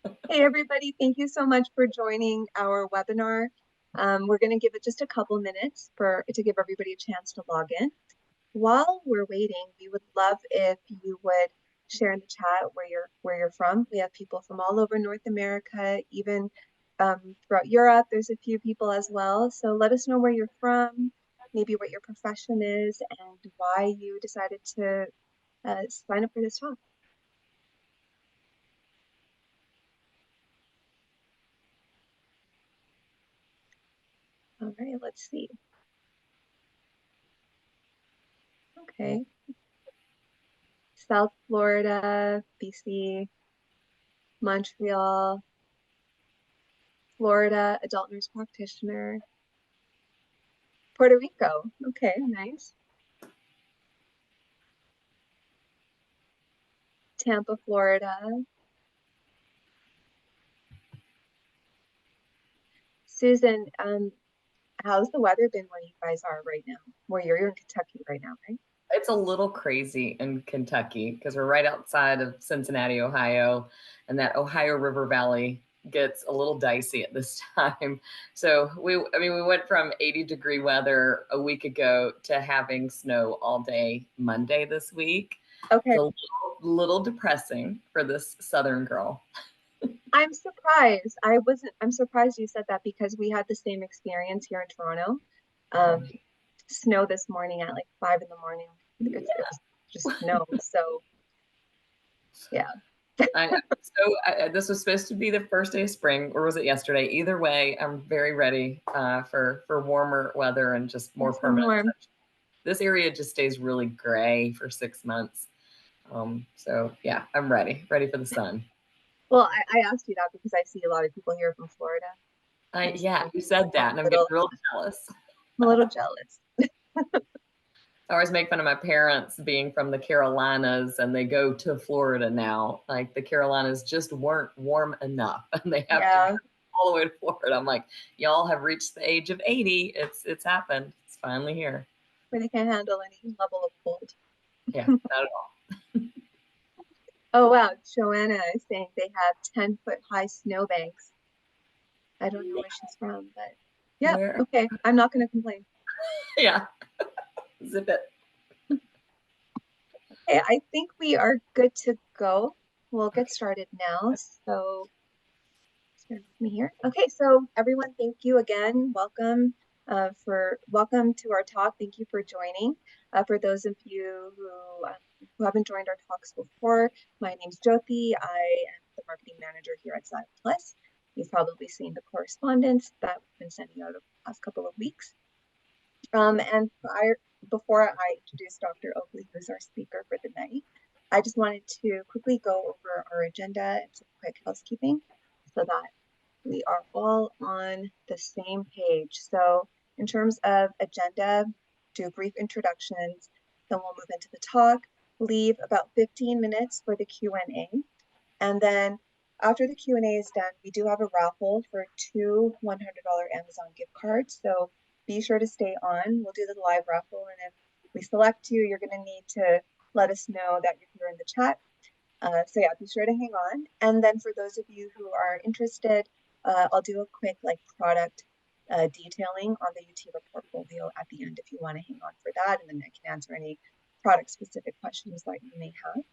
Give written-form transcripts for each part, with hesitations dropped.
Hey, everybody. Thank you so much for joining our webinar. We're going to give it just a couple minutes to give everybody a chance to log in. While we're waiting, we would love if you would share in the chat where you're from. We have people from all over North America, even throughout Europe. There's a few people as well. So let us know where you're from, maybe what your profession is, and why you decided to sign up for this talk. All right, let's see. Okay. South Florida, BC, Montreal, Florida, adult nurse practitioner, Puerto Rico. Okay, nice. Tampa, Florida. Susan, how's the weather been where you guys are right now? You're in Kentucky right now, right? It's a little crazy in Kentucky because we're right outside of Cincinnati, Ohio, and that Ohio River Valley gets a little dicey at this time. So we went from 80-degree weather a week ago to having snow all day Monday this week. Okay. It's a little depressing for this Southern girl. I'm surprised. I'm surprised you said that because we had the same experience here in Toronto. Snow this morning at like 5 in the morning. It was just snow. So yeah. I know. So this was supposed to be the first day of spring, or was it yesterday? Either way, I'm very ready for warmer weather and just more permanent. Warm. This area just stays really gray for 6 months. So yeah, I'm ready for the sun. Well, I asked you that because I see a lot of people here from Florida. Yeah, you said that, and I'm getting real jealous. I'm a little jealous. I always make fun of my parents being from the Carolinas and they go to Florida now. Like the Carolinas just weren't warm enough and they have to go all the way to Florida. I'm like, y'all have reached the age of 80. It's happened. It's finally here. Where they can't handle any level of cold. Yeah, not at all. Oh, wow. Joanna is saying they have 10-foot high snowbanks. I don't know where she's from, but yeah, okay. I'm not going to complain. Yeah. Zip it. Okay, I think we are good to go. We'll get started now. So, start with me here. Okay, so everyone, thank you again. Welcome to our talk. Thank you for joining. For those of you who haven't joined our talks before, my name's Jyoti. I am the marketing manager here at Xylem Plus. You've probably seen the correspondence that we've been sending out over the past couple of weeks. Before I introduce Dr. Oakley, who's our speaker for the night, I just wanted to quickly go over our agenda and some quick housekeeping so that we are all on the same page. So in terms of agenda, do brief introductions, then we'll move into the talk, leave about 15 minutes for the Q&A. And then after the Q&A is done, we do have a raffle for 2 $100 Amazon gift cards. So be sure to stay on. We'll do the live raffle. And if we select you, you're going to need to let us know that you're here in the chat. So yeah, be sure to hang on. And then for those of you who are interested, I'll do a quick product detailing on the UT portfolio at the end if you want to hang on for that. And then I can answer any product specific questions that you may have.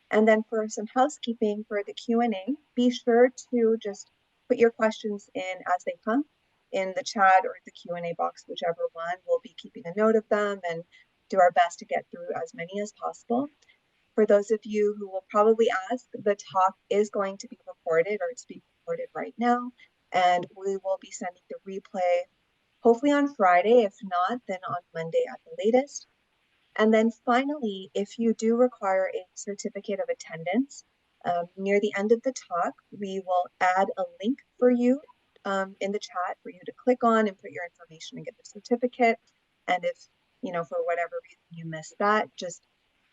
And then for some housekeeping for the Q&A, be sure to just put your questions in as they come in the chat or the Q&A box, whichever one. We'll be keeping a note of them and do our best to get through as many as possible. For those of you who will probably ask, the talk is going to be recorded, or it's being recorded right now, and we will be sending the replay hopefully on Friday. If not, then on Monday at the latest. And then finally, if you do require a certificate of attendance, near the end of the talk, we will add a link for you in the chat for you to click on and put your information and get the certificate. And if, for whatever reason you missed that, just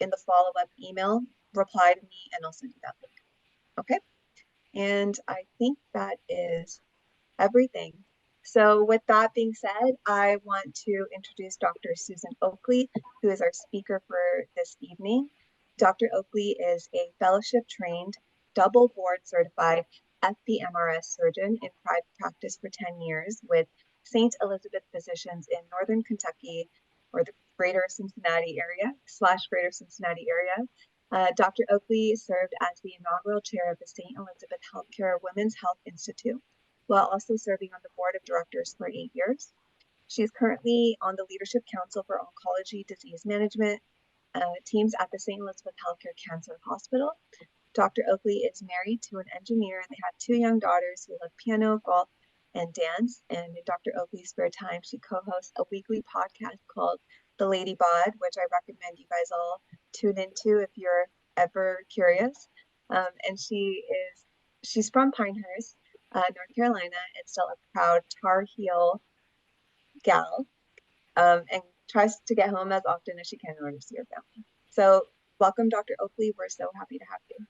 in the follow-up email, reply to me and I'll send you that link. Okay. And I think that is everything. So with that being said, I want to introduce Dr. Susan Oakley, who is our speaker for this evening. Dr. Oakley is a fellowship-trained double board certified FPMRS surgeon in private practice for 10 years with St. Elizabeth Physicians in Northern Kentucky, or the greater Cincinnati area / greater Cincinnati area. Dr. Oakley served as the inaugural chair of the St. Elizabeth Healthcare Women's Health Institute, while also serving on the board of directors for 8 years. She is currently on the Leadership Council for Oncology Disease Management Teams at the St. Elizabeth Healthcare Cancer Hospital. Dr. Oakley is married to an engineer, and they have 2 young daughters who love piano, golf, and dance. And in Dr. Oakley's spare time, she co-hosts a weekly podcast called The Lady Bod, which I recommend you guys all tune into if you're ever curious. And she's from Pinehurst, North Carolina, and still a proud Tar Heel gal, and tries to get home as often as she can in order to see her family. So welcome, Dr. Oakley. We're so happy to have you.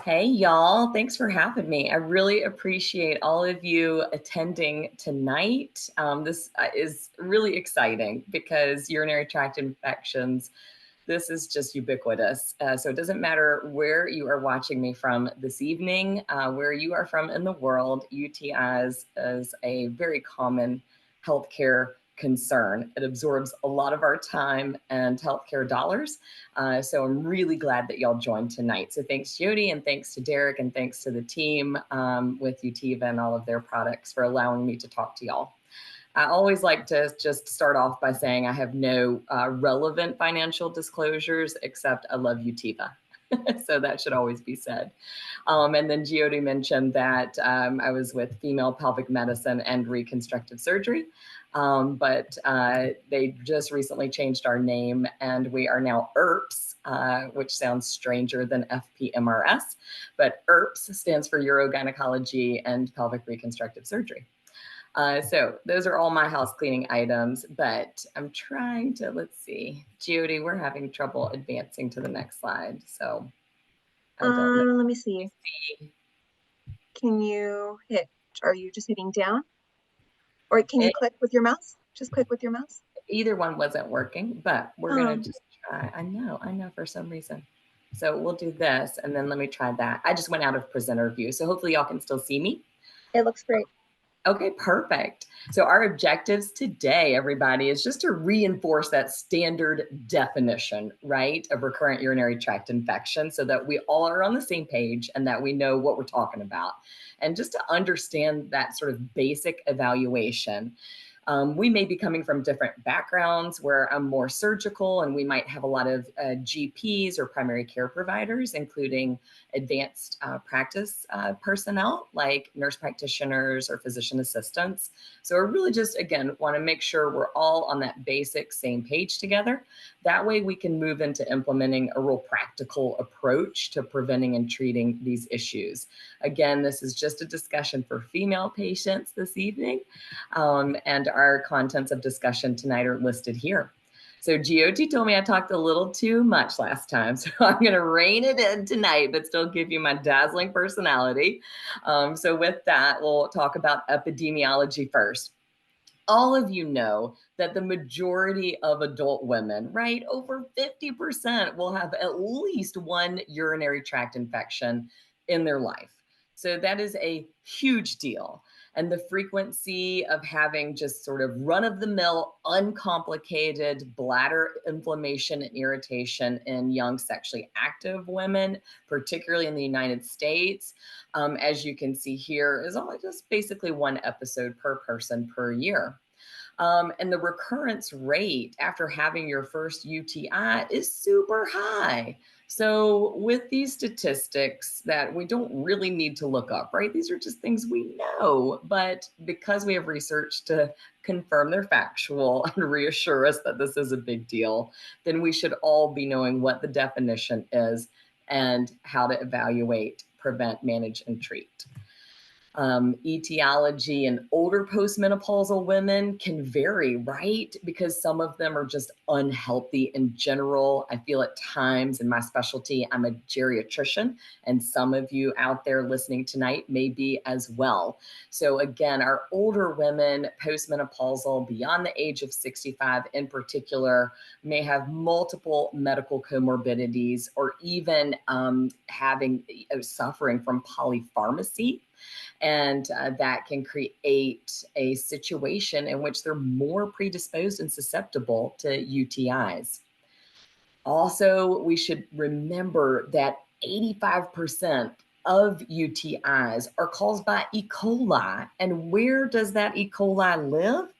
Hey, y'all. Thanks for having me. I really appreciate all of you attending tonight. This is really exciting because urinary tract infections, this is just ubiquitous. So it doesn't matter where you are watching me from this evening, where you are from in the world, UTIs is a very common healthcare concern. It absorbs a lot of our time and healthcare dollars. So I'm really glad that y'all joined tonight. So thanks, Jody, and thanks to Derek, and thanks to the team with Utiva and all of their products for allowing me to talk to y'all. I always like to just start off by saying I have no relevant financial disclosures, except I love Utiva. So that should always be said. And then Jody mentioned that I was with female pelvic medicine and reconstructive surgery. But they just recently changed our name, and we are now ERPS, which sounds stranger than FPMRS, but ERPS stands for Urogynecology and Pelvic Reconstructive Surgery. So those are all my house cleaning items, but I'm trying to, let's see, Jody, we're having trouble advancing to the next slide. So I don't know. Let me see. Can you are you just hitting down? Or can you click with your mouse? Just click with your mouse. Either one wasn't working, but we're going to just try. I know for some reason. So we'll do this, and then let me try that. I just went out of presenter view, so hopefully y'all can still see me. It looks great. Okay, perfect. So our objectives today, everybody, is just to reinforce that standard definition, right, of recurrent urinary tract infection so that we all are on the same page and that we know what we're talking about. And just to understand that sort of basic evaluation. We may be coming from different backgrounds where I'm more surgical, and we might have a lot of GPs or primary care providers, including advanced practice personnel like nurse practitioners or physician assistants. So I really just, again, want to make sure we're all on that basic same page together. That way we can move into implementing a real practical approach to preventing and treating these issues. Again, this is just a discussion for female patients this evening, and our contents of discussion tonight are listed here. So GOT told me I talked a little too much last time, so I'm going to rein it in tonight, but still give you my dazzling personality. So with that, we'll talk about epidemiology first. All of you know that the majority of adult women, right, over 50% will have at least one urinary tract infection in their life. So that is a huge deal. And the frequency of having just sort of run-of-the-mill, uncomplicated bladder inflammation and irritation in young sexually active women, particularly in the United States, as you can see here, is only just basically one episode per person per year. And the recurrence rate after having your first UTI is super high. So with these statistics that we don't really need to look up, right? These are just things we know, but because we have research to confirm they're factual and reassure us that this is a big deal, then we should all be knowing what the definition is and how to evaluate, prevent, manage, and treat. Etiology in older postmenopausal women can vary, right? Because some of them are just unhealthy in general. I feel at times in my specialty, I'm a geriatrician, and some of you out there listening tonight may be as well. So again, our older women, postmenopausal, beyond the age of 65 in particular, may have multiple medical comorbidities or even having suffering from polypharmacy, and that can create a situation in which they're more predisposed and susceptible to UTIs. Also, we should remember that 85% of UTIs are caused by E. coli. And where does that E. coli live?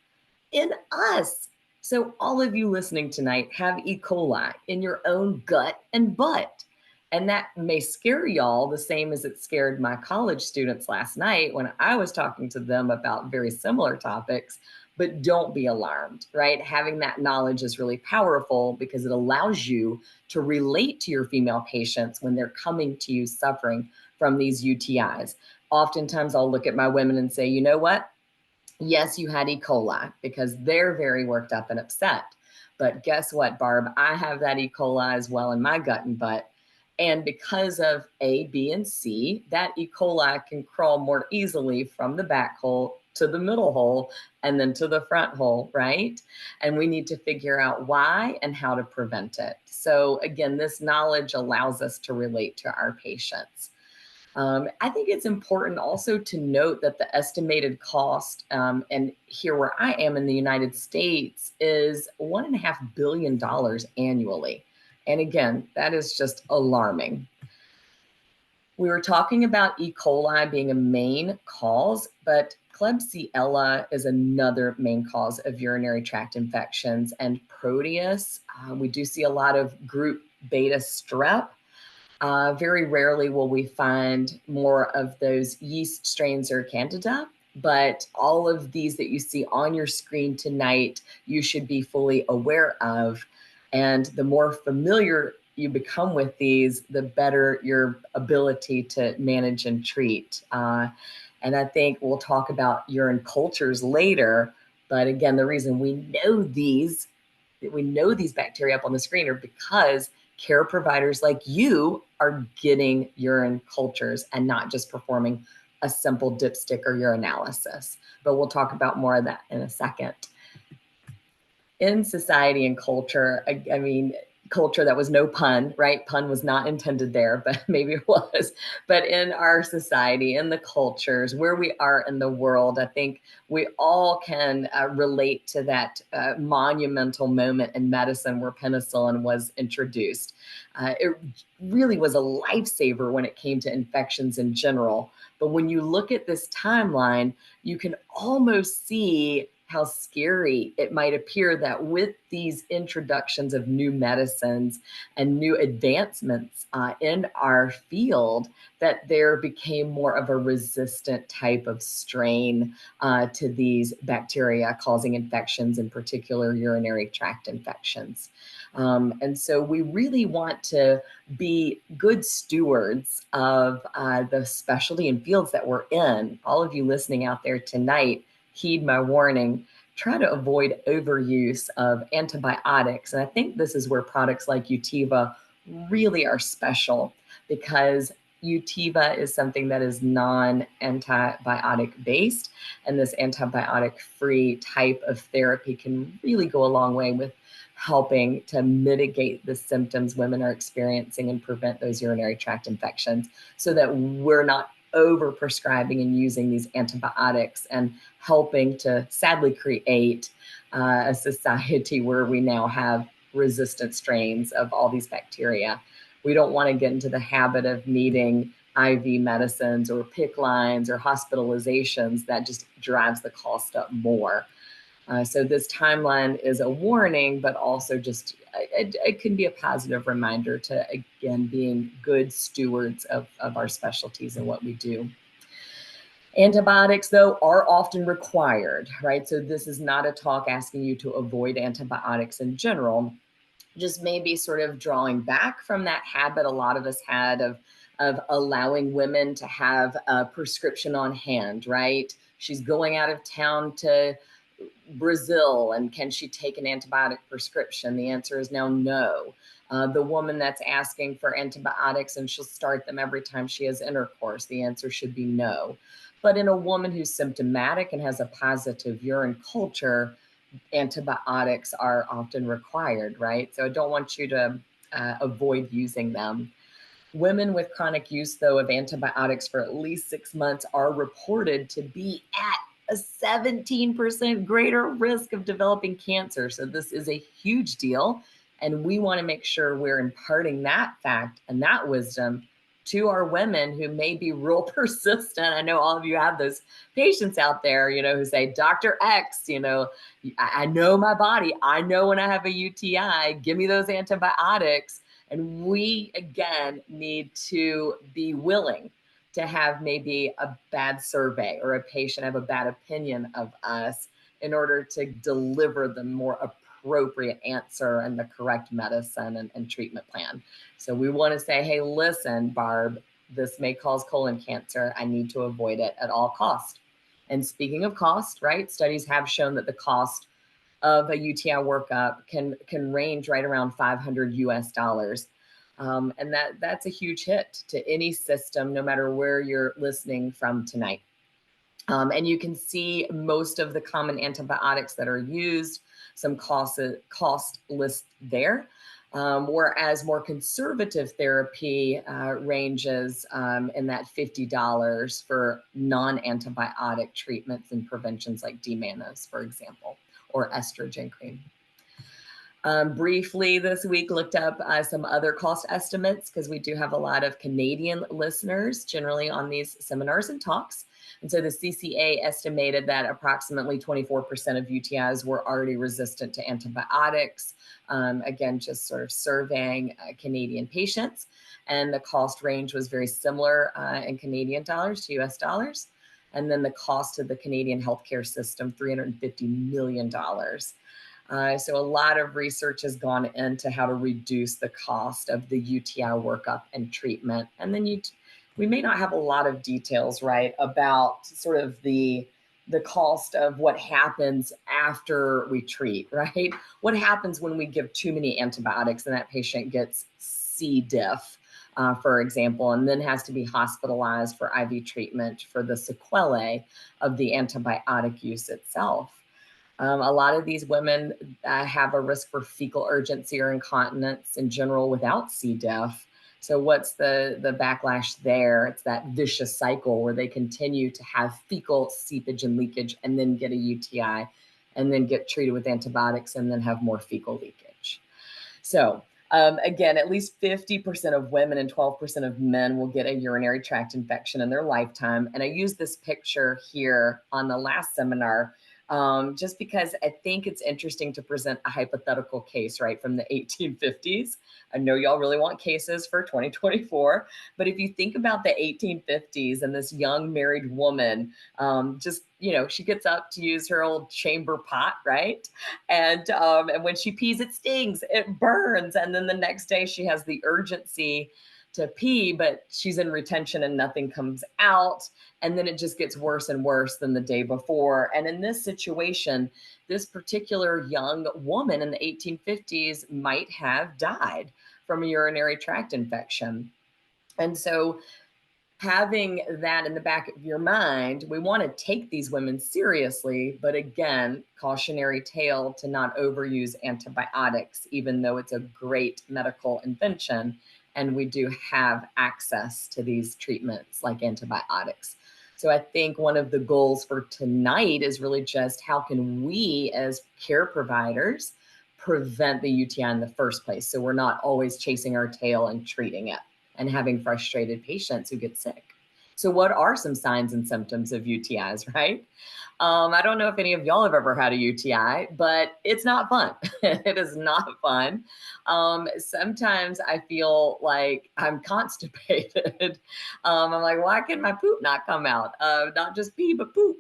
In us. So, all of you listening tonight have E. coli in your own gut and butt. And that may scare y'all the same as it scared my college students last night when I was talking to them about very similar topics. But don't be alarmed, right? Having that knowledge is really powerful because it allows you to relate to your female patients when they're coming to you suffering from these UTIs. Oftentimes, I'll look at my women and say, you know what? Yes, you had E. coli, because they're very worked up and upset. But guess what, Barb? I have that E. coli as well in my gut and butt. And because of A, B, and C, that E. coli can crawl more easily from the back hole to the middle hole and then to the front hole, right? And we need to figure out why and how to prevent it. So, again, this knowledge allows us to relate to our patients. I think it's important also to note that the estimated cost, and here where I am in the United States, is $1.5 billion annually. And again, that is just alarming. We were talking about E. coli being a main cause, but Klebsiella is another main cause of urinary tract infections, and Proteus. We do see a lot of group beta strep. Very rarely will we find more of those yeast strains or candida, but all of these that you see on your screen tonight, you should be fully aware of. And the more familiar you become with these, the better your ability to manage and treat. And I think we'll talk about urine cultures later. But again, the reason we know these bacteria up on the screen are because care providers like you are getting urine cultures and not just performing a simple dipstick or urinalysis. But we'll talk about more of that in a second. In society and culture, I mean, culture, that was no pun, right? Pun was not intended there, but maybe it was. But in our society, in the cultures, where we are in the world, I think we all can relate to that monumental moment in medicine where penicillin was introduced. It really was a lifesaver when it came to infections in general. But when you look at this timeline, you can almost see how scary it might appear that with these introductions of new medicines and new advancements in our field, that there became more of a resistant type of strain to these bacteria causing infections, in particular urinary tract infections. And so we really want to be good stewards of the specialty and fields that we're in. All of you listening out there tonight, heed my warning. Try to avoid overuse of antibiotics. And I think this is where products like Utiva really are special, because Utiva is something that is non-antibiotic based. And this antibiotic-free type of therapy can really go a long way with helping to mitigate the symptoms women are experiencing and prevent those urinary tract infections, so that we're not over prescribing and using these antibiotics and helping to sadly create a society where we now have resistant strains of all these bacteria. We don't want to get into the habit of needing IV medicines or PICC lines or hospitalizations. That just drives the cost up more. So this timeline is a warning, but also just it can be a positive reminder to, again, being good stewards of our specialties and what we do. Antibiotics, though, are often required, right? So this is not a talk asking you to avoid antibiotics in general, just maybe sort of drawing back from that habit a lot of us had of of allowing women to have a prescription on hand, right? She's going out of town to Brazil, and can she take an antibiotic prescription? The answer is now no. The woman that's asking for antibiotics and she'll start them every time she has intercourse, the answer should be no. But in a woman who's symptomatic and has a positive urine culture, antibiotics are often required, right? So I don't want you to avoid using them. Women with chronic use, though, of antibiotics for at least 6 months are reported to be at a 17% greater risk of developing cancer. So this is a huge deal. And we want to make sure we're imparting that fact and that wisdom to our women who may be real persistent. I know all of you have those patients out there, who say, Dr. X, I know my body. I know when I have a UTI, give me those antibiotics. And we, again, need to be willing to have maybe a bad survey or a patient have a bad opinion of us in order to deliver the more appropriate answer and the correct medicine and treatment plan. So we want to say, hey, listen, Barb, this may cause colon cancer. I need to avoid it at all costs. And speaking of cost, right, studies have shown that the cost of a UTI workup can range right around $500 US. And that's a huge hit to any system, no matter where you're listening from tonight. And you can see most of the common antibiotics that are used, some cost list there. Whereas more conservative therapy ranges in that $50 for non-antibiotic treatments and preventions like D-mannose, for example, or estrogen cream. Briefly this week looked up some other cost estimates because we do have a lot of Canadian listeners generally on these seminars and talks. And so the CCA estimated that approximately 24% of UTIs were already resistant to antibiotics. Again, just sort of surveying Canadian patients. And the cost range was very similar in Canadian dollars to US dollars. And then the cost of the Canadian healthcare system, $350 million. So a lot of research has gone into how to reduce the cost of the UTI workup and treatment. And then we may not have a lot of details, right, about sort of the cost of what happens after we treat, right? What happens when we give too many antibiotics and that patient gets C. diff, for example, and then has to be hospitalized for IV treatment for the sequelae of the antibiotic use itself. A lot of these women have a risk for fecal urgency or incontinence in general without C. diff. So what's the backlash there? It's that vicious cycle where they continue to have fecal seepage and leakage and then get a UTI and then get treated with antibiotics and then have more fecal leakage. So again, at least 50% of women and 12% of men will get a urinary tract infection in their lifetime. And I used this picture here on the last seminar just because I think it's interesting to present a hypothetical case, right, from the 1850s. I know y'all really want cases for 2024, but if you think about the 1850s and this young married woman, she gets up to use her old chamber pot, right? And when she pees, it stings, it burns. And then the next day she has the urgency to pee, but she's in retention and nothing comes out. And then it just gets worse and worse than the day before. And in this situation, this particular young woman in the 1850s might have died from a urinary tract infection. And so having that in the back of your mind, we want to take these women seriously, but again, cautionary tale to not overuse antibiotics, even though it's a great medical invention. And we do have access to these treatments like antibiotics. So I think one of the goals for tonight is really just how can we as care providers prevent the UTI in the first place? So we're not always chasing our tail and treating it and having frustrated patients who get sick. So what are some signs and symptoms of UTIs, right? I don't know if any of y'all have ever had a UTI, but it's not fun. It is not fun. Sometimes I feel like I'm constipated. I'm like, why can my poop not come out? Not just pee, but poop.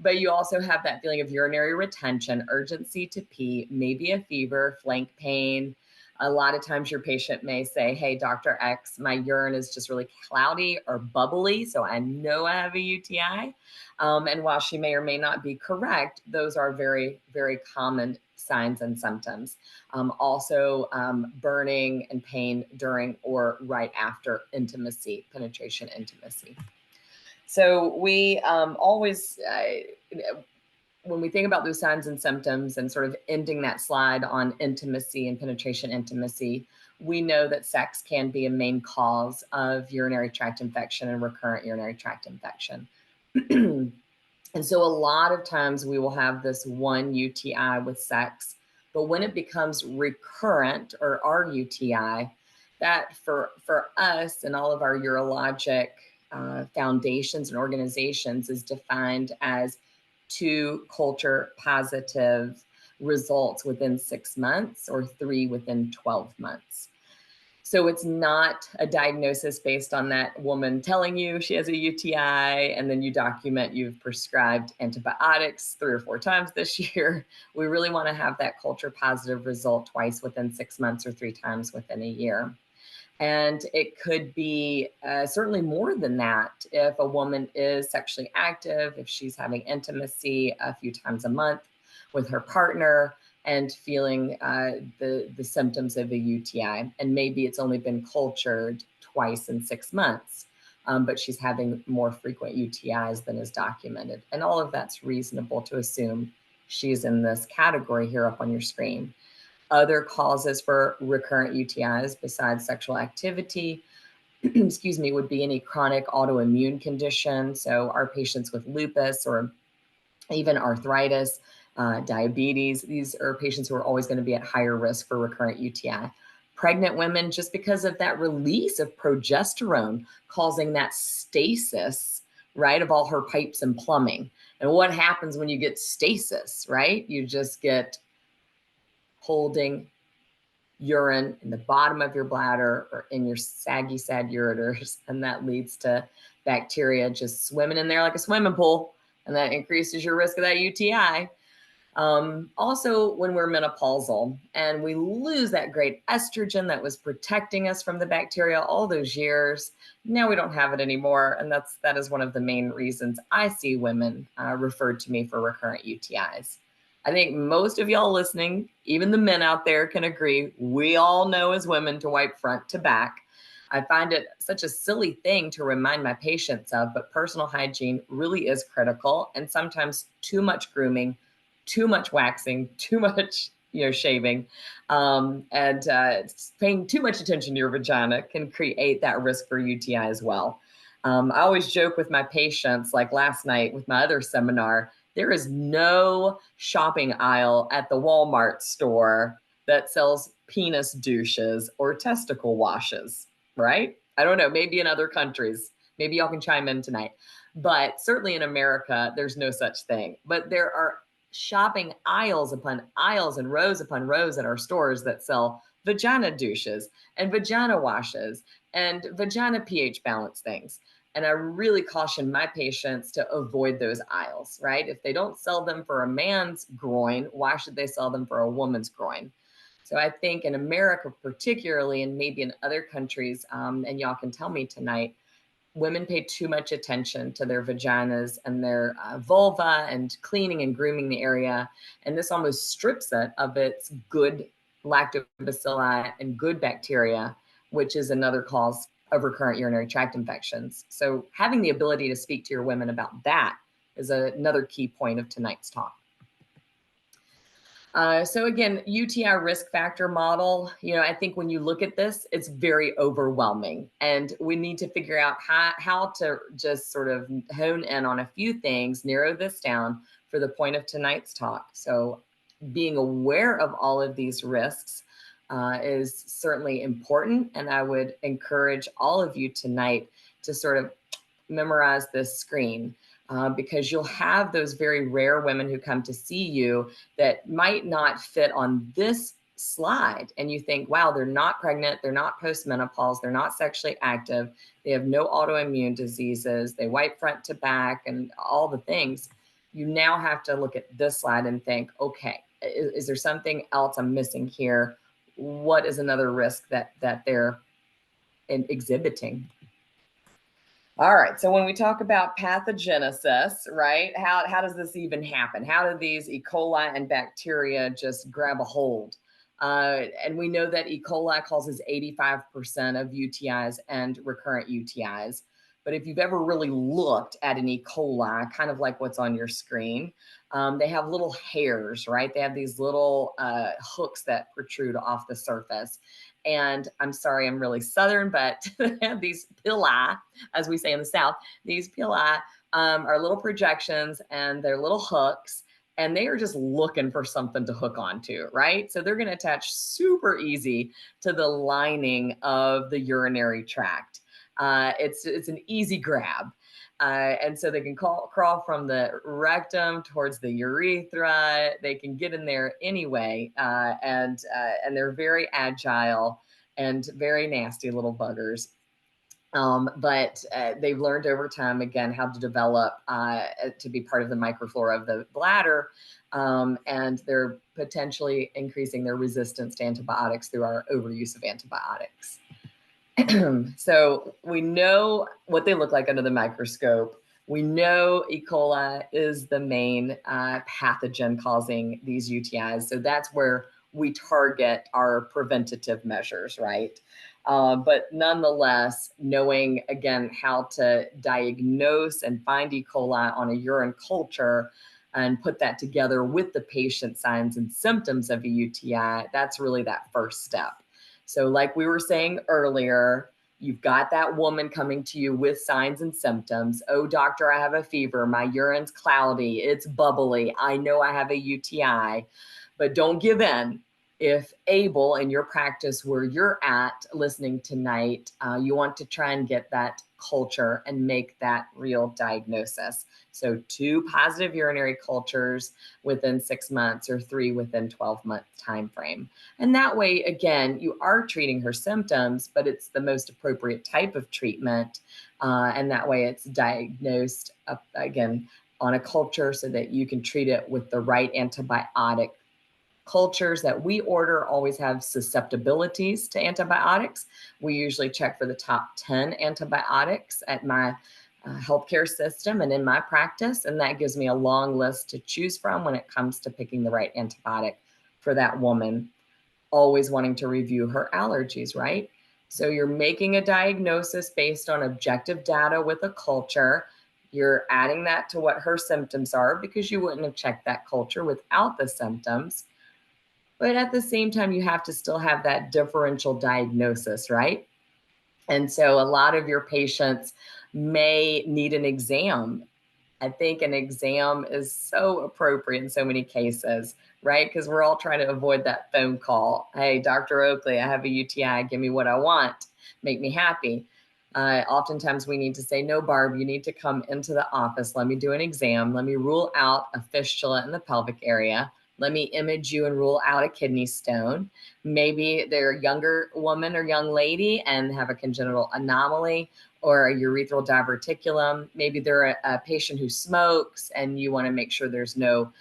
But you also have that feeling of urinary retention, urgency to pee, maybe a fever, flank pain, A lot of times your patient may say, hey, Dr. X, my urine is just really cloudy or bubbly, so I know I have a UTI. And while she may or may not be correct, those are very, very common signs and symptoms. Also, burning and pain during or right after intimacy, penetration intimacy. So we always, when we think about those signs and symptoms and sort of ending that slide on intimacy and penetration intimacy, we know that sex can be a main cause of urinary tract infection and recurrent urinary tract infection. And so a lot of times we will have this one UTI with sex, but when it becomes recurrent or rUTI, that for us and all of our urologic foundations and organizations is defined as 2 culture positive results within 6 months or 3 within 12 months. So it's not a diagnosis based on that woman telling you she has a UTI and then you document you've prescribed antibiotics 3 or 4 times this year. We really want to have that culture positive result twice within 6 months or 3 times within a year. And it could be certainly more than that if a woman is sexually active, if she's having intimacy a few times a month with her partner and feeling the symptoms of a UTI. And maybe it's only been cultured twice in 6 months, but she's having more frequent UTIs than is documented. And all of that's reasonable to assume she's in this category here up on your screen. Other causes for recurrent UTIs besides sexual activity, excuse me, would be any chronic autoimmune condition. So our patients with lupus or even arthritis, diabetes, these are patients who are always going to be at higher risk for recurrent UTI. Pregnant women, just because of that release of progesterone causing that stasis, right, of all her pipes and plumbing. And what happens when you get stasis, right? You just get holding urine in the bottom of your bladder or in your saggy, sad ureters. And that leads to bacteria just swimming in there like a swimming pool. And that increases your risk of that UTI. Also, when we're menopausal and we lose that great estrogen that was protecting us from the bacteria all those years, now we don't have it anymore. And that is one of the main reasons I see women referred to me for recurrent UTIs. I think most of y'all listening, even the men out there, can agree. We all know as women to wipe front to back. I find it such a silly thing to remind my patients of, but personal hygiene really is critical. And sometimes too much grooming, too much waxing, too much shaving, and paying too much attention to your vagina can create that risk for UTI as well. I always joke with my patients, like last night with my other seminar, there is no shopping aisle at the Walmart store that sells penis douches or testicle washes, right? I don't know, maybe in other countries, maybe y'all can chime in tonight, but certainly in America, there's no such thing. But there are shopping aisles upon aisles and rows upon rows at our stores that sell vagina douches and vagina washes and vagina pH balance things. And I really caution my patients to avoid those aisles, right? If they don't sell them for a man's groin, why should they sell them for a woman's groin? So I think in America particularly, and maybe in other countries, and y'all can tell me tonight, women pay too much attention to their vaginas and their vulva and cleaning and grooming the area. And this almost strips it of its good lactobacilli and good bacteria, which is another cause of recurrent urinary tract infections. So having the ability to speak to your women about that is another key point of tonight's talk. So again, UTI risk factor model, I think when you look at this, it's very overwhelming and we need to figure out how to just sort of hone in on a few things, narrow this down for the point of tonight's talk. So being aware of all of these risks is certainly important. And I would encourage all of you tonight to sort of memorize this screen. Because you'll have those very rare women who come to see you that might not fit on this slide. And you think, wow, they're not pregnant, they're not postmenopause, they're not sexually active, they have no autoimmune diseases, they wipe front to back and all the things. You now have to look at this slide and think, okay, is there something else I'm missing here? what is another risk that they're exhibiting. All right, so when we talk about pathogenesis, right, how does this even happen? How do these E. coli and bacteria just grab a hold? And we know that E. coli causes 85% of UTIs and recurrent UTIs. But if you've ever really looked at an E. coli, kind of like what's on your screen, they have little hairs, right? They have these little hooks that protrude off the surface. And I'm sorry, I'm really Southern, but they have these pili, as we say in the South. These pili are little projections and they're little hooks, and they are just looking for something to hook onto, right? So they're going to attach super easy to the lining of the urinary tract. It's an easy grab. And so they can crawl from the rectum towards the urethra. They can get in there anyway, and they're very agile and very nasty little buggers. But they've learned over time, again, how to develop to be part of the microflora of the bladder, and they're potentially increasing their resistance to antibiotics through our overuse of antibiotics. So we know what they look like under the microscope. We know E. coli is the main pathogen causing these UTIs. So that's where we target our preventative measures, right? But nonetheless, knowing again how to diagnose and find E. coli on a urine culture and put that together with the patient signs and symptoms of a UTI, that's really that first step. So like we were saying earlier, you've got that woman coming to you with signs and symptoms. Oh, doctor, I have a fever. My urine's cloudy. It's bubbly. I know I have a UTI, but don't give in. If able in your practice where you're at listening tonight, you want to try and get that culture and make that real diagnosis. So 2 positive urinary cultures within 6 months or 3 within 12-month time frame. And that way, again, you are treating her symptoms, but it's the most appropriate type of treatment. And that way it's diagnosed, again, on a culture so that you can treat it with the right antibiotic. Cultures that we order always have susceptibilities to antibiotics. We usually check for the top 10 antibiotics at my healthcare system and in my practice, and that gives me a long list to choose from when it comes to picking the right antibiotic for that woman. Always wanting to review her allergies, right? So you're making a diagnosis based on objective data with a culture. You're adding that to what her symptoms are because you wouldn't have checked that culture without the symptoms. But at the same time, you have to still have that differential diagnosis, right? And so a lot of your patients may need an exam. I think an exam is so appropriate in so many cases, right? Because we're all trying to avoid that phone call. Hey, Dr. Oakley, I have a UTI. Give me what I want. Make me happy. Oftentimes we need to say, no, Barb, you need to come into the office. Let me do an exam. Let me rule out a fistula in the pelvic area. Let me image you and rule out a kidney stone. Maybe they're a younger woman or young lady and have a congenital anomaly or a urethral diverticulum. Maybe they're a patient who smokes and you want to make sure there's no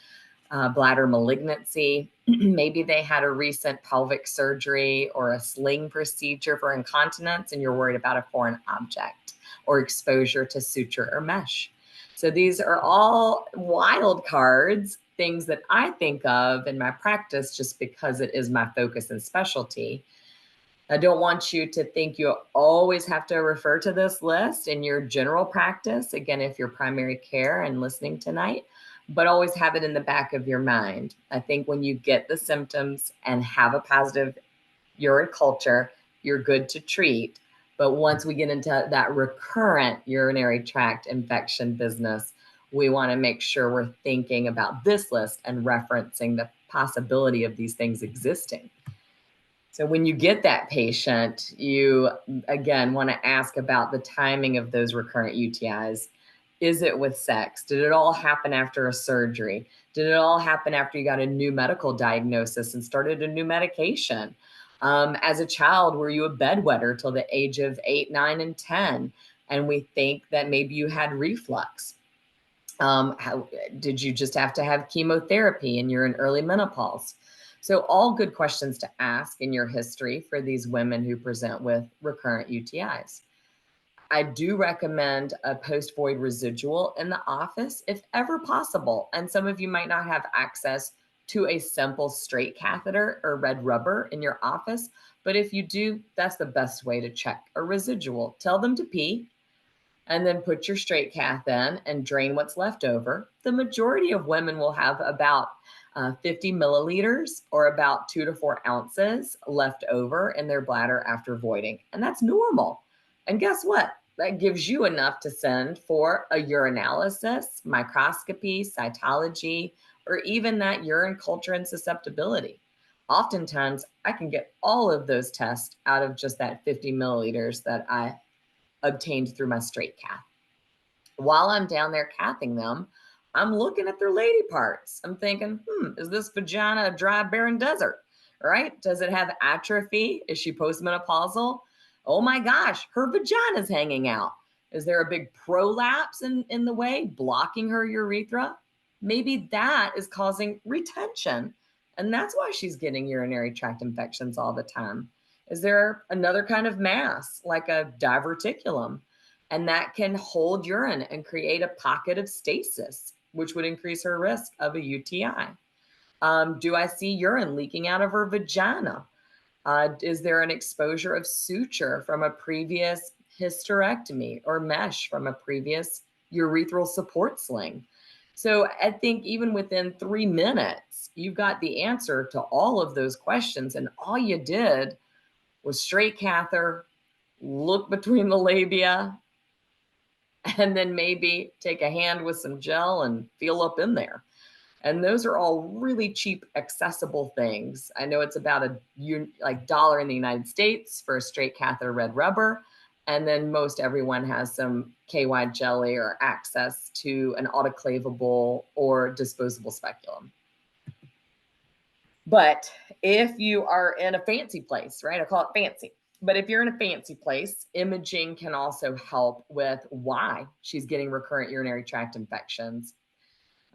bladder malignancy. Maybe they had a recent pelvic surgery or a sling procedure for incontinence and you're worried about a foreign object or exposure to suture or mesh. So these are all wild cards, things that I think of in my practice just because it is my focus and specialty. I don't want you to think you always have to refer to this list in your general practice, again, if you're primary care and listening tonight, but always have it in the back of your mind. I think when you get the symptoms and have a positive urine culture, you're good to treat. But once we get into that recurrent urinary tract infection business, we want to make sure we're thinking about this list and referencing the possibility of these things existing. So when you get that patient, you again want to ask about the timing of those recurrent UTIs. Is it with sex? Did it all happen after a surgery? Did it all happen after you got a new medical diagnosis and started a new medication? As a child, were you a bedwetter till the age of 8, 9, and 10? And we think that maybe you had reflux. How did you just have to have chemotherapy and you're in early menopause? So all good questions to ask in your history for these women who present with recurrent UTIs. I do recommend a post-void residual in the office if ever possible. And some of you might not have access to a simple straight catheter or red rubber in your office, but if you do, that's the best way to check a residual. Tell them to pee and then put your straight cath in and drain what's left over. The majority of women will have about 50 milliliters or about 2 to 4 ounces left over in their bladder after voiding. And that's normal. And guess what? That gives you enough to send for a urinalysis, microscopy, cytology, or even that urine culture and susceptibility. Oftentimes, I can get all of those tests out of just that 50 milliliters that I obtained through my straight cath. While I'm down there cathing them, I'm looking at their lady parts. I'm thinking, is this vagina a dry, barren desert? Right? Does it have atrophy? Is she postmenopausal? Oh my gosh, her vagina's hanging out. Is there a big prolapse in the way, blocking her urethra? Maybe that is causing retention. And that's why she's getting urinary tract infections all the time. Is there another kind of mass, like a diverticulum? And that can hold urine and create a pocket of stasis, which would increase her risk of a UTI. Do I see urine leaking out of her vagina? Is there an exposure of suture from a previous hysterectomy or mesh from a previous urethral support sling? So I think even within 3 minutes, you got the answer to all of those questions. And all you did was straight catheter, look between the labia, and then maybe take a hand with some gel and feel up in there. And those are all really cheap, accessible things. I know it's about like $1 in the United States for a straight catheter red rubber. And then most everyone has some KY jelly or access to an autoclavable or disposable speculum. But if you are in a fancy place, right? I call it fancy. But if you're in a fancy place, imaging can also help with why she's getting recurrent urinary tract infections.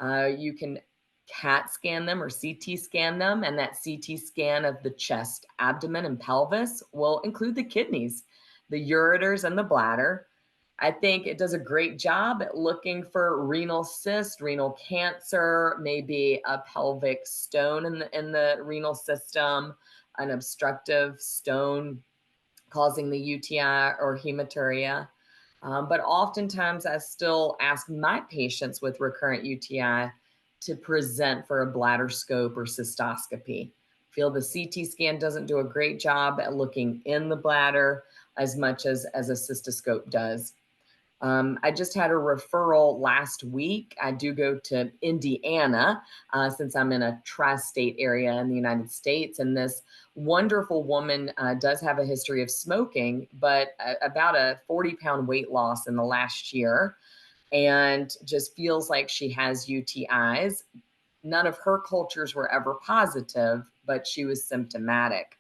You can CAT scan them or CT scan them, and that CT scan of the chest, abdomen, and pelvis will include the kidneys, the ureters, and the bladder. I think it does a great job at looking for renal cyst, renal cancer, maybe a pelvic stone in the renal system, an obstructive stone causing the UTI or hematuria. But oftentimes I still ask my patients with recurrent UTI to present for a bladder scope or cystoscopy. Feel the CT scan doesn't do a great job at looking in the bladder as much as a cystoscope does. I just had a referral last week. I do go to Indiana since I'm in a tri-state area in the United States. And this wonderful woman does have a history of smoking, but about a 40-pound weight loss in the last year, and just feels like she has UTIs. None of her cultures were ever positive, but she was symptomatic.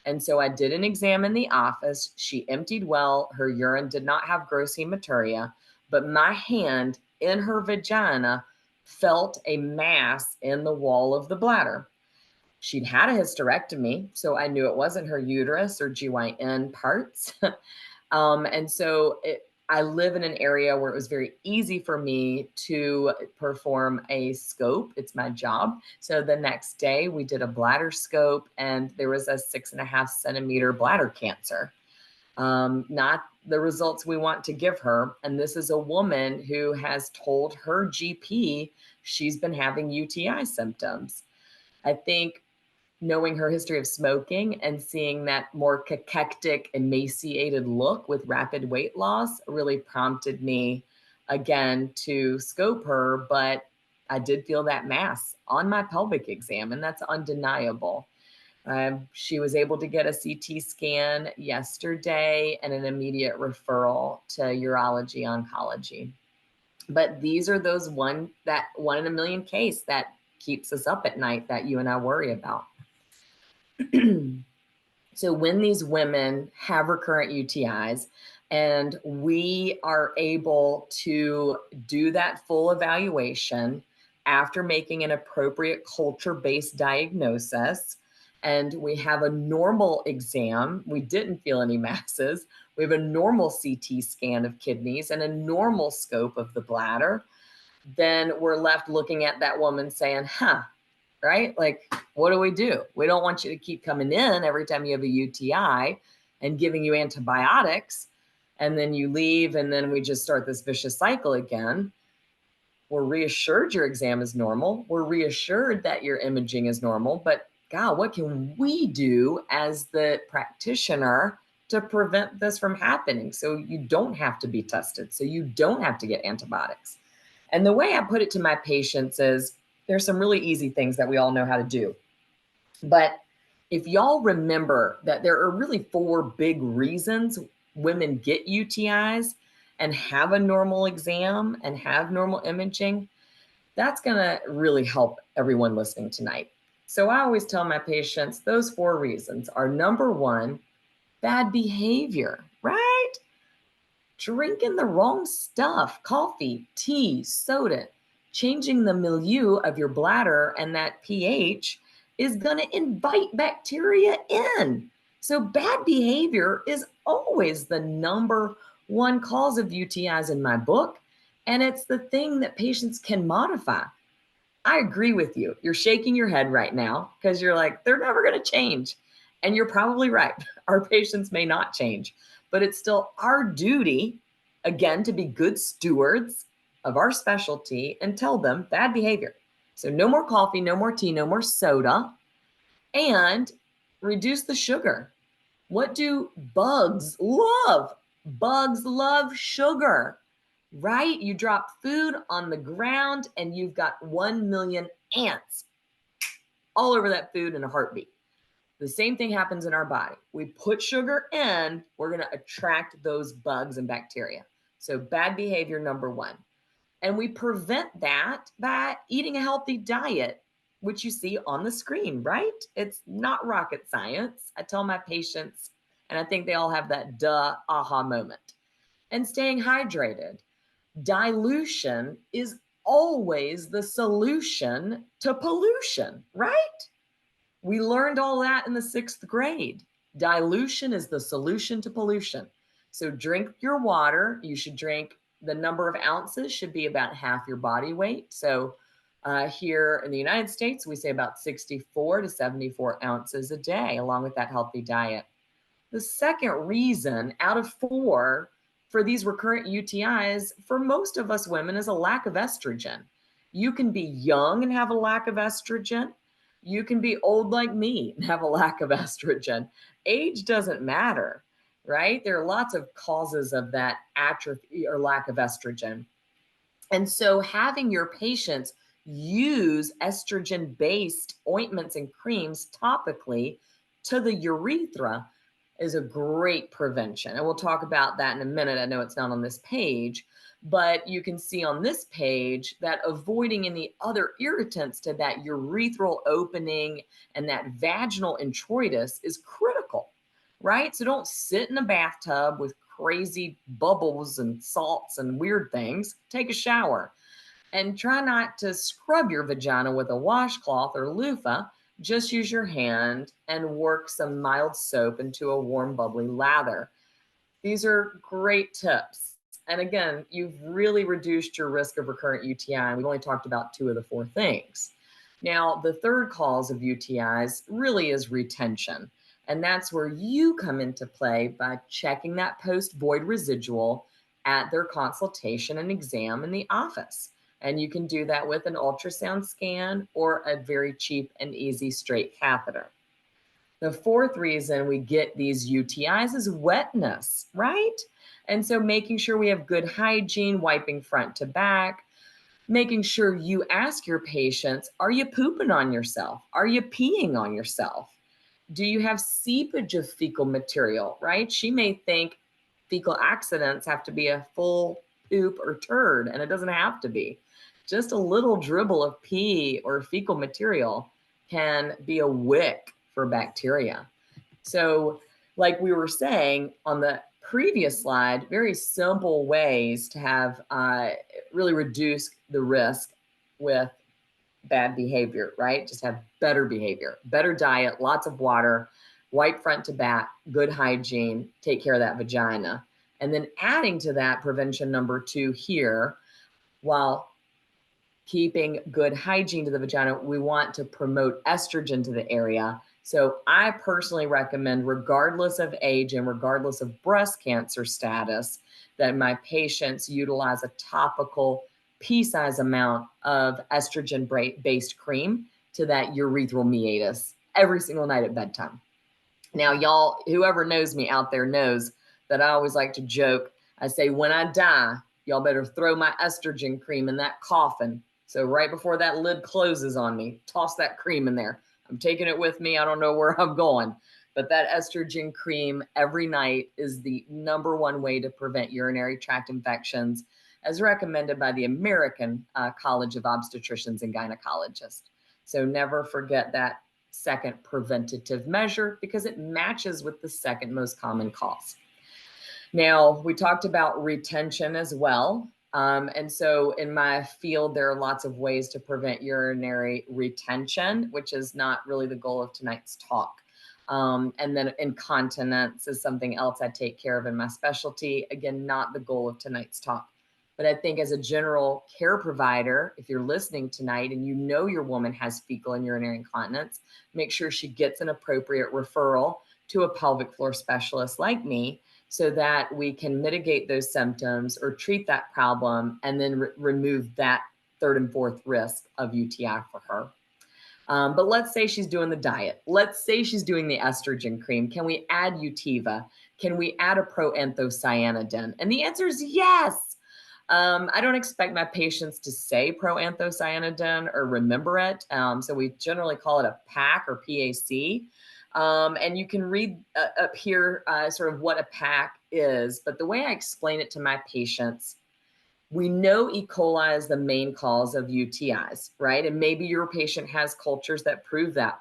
And so I did an exam in the office. She emptied well. Her urine did not have gross hematuria, but my hand in her vagina felt a mass in the wall of the bladder. She'd had a hysterectomy, so I knew it wasn't her uterus or GYN parts. And so I live in an area where it was very easy for me to perform a scope. It's my job. So the next day we did a bladder scope, and there was a 6.5 centimeter bladder cancer. Not the results we want to give her. And this is a woman who has told her GP she's been having UTI symptoms. I think knowing her history of smoking and seeing that more cachectic, emaciated look with rapid weight loss really prompted me again to scope her. But I did feel that mass on my pelvic exam, and that's undeniable. She was able to get a CT scan yesterday and an immediate referral to urology oncology. But these are those one in a million case that keeps us up at night that you and I worry about. So when these women have recurrent UTIs and we are able to do that full evaluation, after making an appropriate culture-based diagnosis, and we have a normal exam, we didn't feel any masses, we have a normal CT scan of kidneys and a normal scope of the bladder, then we're left looking at that woman saying, huh, right? Like, what do? We don't want you to keep coming in every time you have a UTI and giving you antibiotics, and then you leave, and then we just start this vicious cycle again. We're reassured your exam is normal. We're reassured that your imaging is normal, but God, what can we do as the practitioner to prevent this from happening so you don't have to be tested, so you don't have to get antibiotics? And the way I put it to my patients is there's some really easy things that we all know how to do. But if y'all remember that there are really 4 big reasons women get UTIs and have a normal exam and have normal imaging, that's going to really help everyone listening tonight. So I always tell my patients those 4 reasons are: number 1, bad behavior, right? Drinking the wrong stuff, coffee, tea, soda, changing the milieu of your bladder and that pH is going to invite bacteria in. So bad behavior is always the number 1 cause of UTIs in my book. And it's the thing that patients can modify. I agree with you. You're shaking your head right now because you're like, they're never going to change. And you're probably right. Our patients may not change, but it's still our duty, again, to be good stewards of our specialty and tell them bad behavior. So no more coffee, no more tea, no more soda, and reduce the sugar. What do bugs love? Bugs love sugar, right? You drop food on the ground and you've got 1 million ants all over that food in a heartbeat. The same thing happens in our body. We put sugar in, we're going to attract those bugs and bacteria. So bad behavior, number 1. And we prevent that by eating a healthy diet, which you see on the screen, right? It's not rocket science. I tell my patients, and I think they all have that duh aha moment. And staying hydrated. Dilution is always the solution to pollution, right? We learned all that in the 6th grade. Dilution is the solution to pollution. So drink your water. You should drink, the number of ounces should be about half your body weight. So here in the United States, we say about 64 to 74 ounces a day, along with that healthy diet. The second reason out of 4 for these recurrent UTIs for most of us women is a lack of estrogen. You can be young and have a lack of estrogen. You can be old like me and have a lack of estrogen. Age doesn't matter, right? There are lots of causes of that atrophy or lack of estrogen. And so having your patients use estrogen-based ointments and creams topically to the urethra is a great prevention. And we'll talk about that in a minute. I know it's not on this page, but you can see on this page that avoiding any other irritants to that urethral opening and that vaginal introitus is critical, right? So don't sit in a bathtub with crazy bubbles and salts and weird things. Take a shower and try not to scrub your vagina with a washcloth or loofah. Just use your hand and work some mild soap into a warm, bubbly lather. These are great tips. And again, you've really reduced your risk of recurrent UTI. And we've only talked about 2 of the 4 things. Now, the third cause of UTIs really is retention. And that's where you come into play by checking that post-void residual at their consultation and exam in the office. And you can do that with an ultrasound scan or a very cheap and easy straight catheter. The 4th reason we get these UTIs is wetness, right? And so making sure we have good hygiene, wiping front to back, making sure you ask your patients, are you pooping on yourself? Are you peeing on yourself? Do you have seepage of fecal material, right? She may think fecal accidents have to be a full poop or turd, and it doesn't have to be. Just a little dribble of pee or fecal material can be a wick for bacteria. So like we were saying on the previous slide, very simple ways to have really reduce the risk with bad behavior, right? Just have better behavior, better diet, lots of water, wipe front to back, good hygiene, take care of that vagina. And then adding to that prevention number 2 here, while keeping good hygiene to the vagina, we want to promote estrogen to the area. So I personally recommend, regardless of age and regardless of breast cancer status, that my patients utilize a topical pea-size amount of estrogen-based cream to that urethral meatus every single night at bedtime. Now, y'all, whoever knows me out there knows that I always like to joke. I say, when I die, y'all better throw my estrogen cream in that coffin. So right before that lid closes on me, toss that cream in there. I'm taking it with me. I don't know where I'm going. But that estrogen cream every night is the number one way to prevent urinary tract infections, as recommended by the American College of Obstetricians and Gynecologists. So never forget that second preventative measure because it matches with the second most common cause. Now, we talked about retention as well. And so in my field, there are lots of ways to prevent urinary retention, which is not really the goal of tonight's talk. And then incontinence is something else I take care of in my specialty. Again, not the goal of tonight's talk. But I think as a general care provider, if you're listening tonight and you know your woman has fecal and urinary incontinence, make sure she gets an appropriate referral to a pelvic floor specialist like me so that we can mitigate those symptoms or treat that problem and then remove that third and fourth risk of UTI for her. But let's say she's doing the diet. Let's say she's doing the estrogen cream. Can we add Utiva? Can we add a proanthocyanidin? And the answer is yes. I don't expect my patients to say proanthocyanidin or remember it. So we generally call it a PAC or PAC. And you can read up here sort of what a PAC is. But the way I explain it to my patients, we know E. coli is the main cause of UTIs, right? And maybe your patient has cultures that prove that.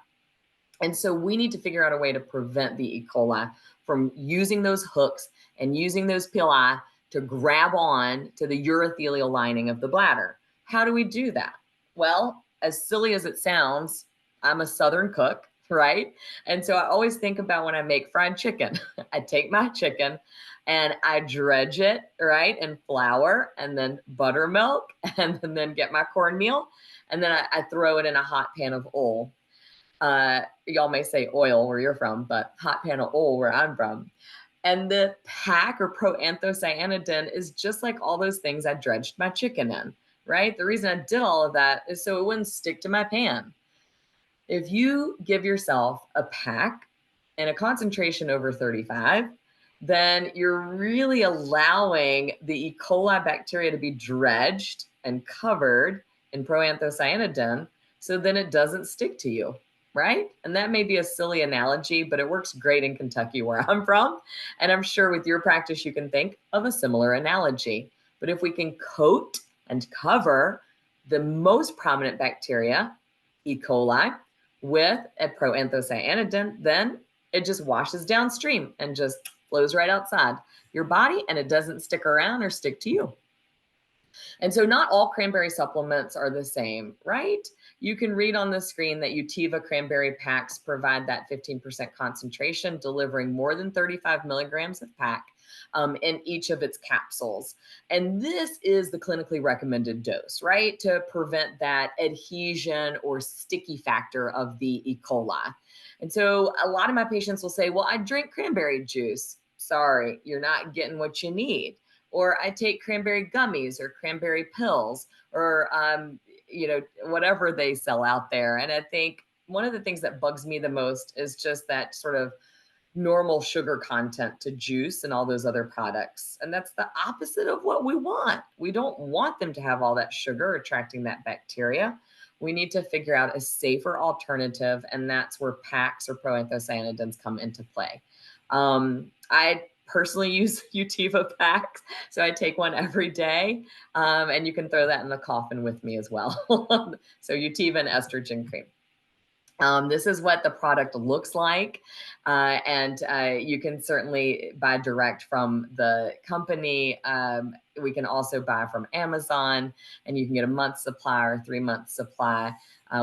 And so we need to figure out a way to prevent the E. coli from using those hooks and using those pili to grab on to the urothelial lining of the bladder. How do we do that? Well, as silly as it sounds, I'm a Southern cook, right? And so I always think about when I make fried chicken. I take my chicken and I dredge it, right, in flour and then buttermilk and then get my cornmeal. And then I throw it in a hot pan of oil. Y'all may say oil where you're from, but hot pan of oil where I'm from. And the PAC or proanthocyanidin is just like all those things I dredged my chicken in, right? The reason I did all of that is so it wouldn't stick to my pan. If you give yourself a PAC and a concentration over 35, then you're really allowing the E. coli bacteria to be dredged and covered in proanthocyanidin so then it doesn't stick to you, right? And that may be a silly analogy, but it works great in Kentucky where I'm from. And I'm sure with your practice, you can think of a similar analogy. But if we can coat and cover the most prominent bacteria, E. coli, with a proanthocyanidin, then it just washes downstream and just flows right outside your body and it doesn't stick around or stick to you. And so not all cranberry supplements are the same, right? You can read on the screen that Utiva cranberry packs provide that 15% concentration, delivering more than 35 milligrams of PAC in each of its capsules. And this is the clinically recommended dose, right? To prevent that adhesion or sticky factor of the E. coli. And so a lot of my patients will say, well, I drink cranberry juice. Sorry, you're not getting what you need. Or I take cranberry gummies or cranberry pills or, whatever they sell out there. And I think one of the things that bugs me the most is just that sort of normal sugar content to juice and all those other products. And that's the opposite of what we want. We don't want them to have all that sugar attracting that bacteria. We need to figure out a safer alternative, and that's where PACs or proanthocyanidins come into play. I personally use Utiva packs, so I take one every day, and you can throw that in the coffin with me as well. So Utiva and estrogen cream. This is what the product looks like, and you can certainly buy direct from the company. we can also buy from Amazon, and you can get a month's supply or 3 months supply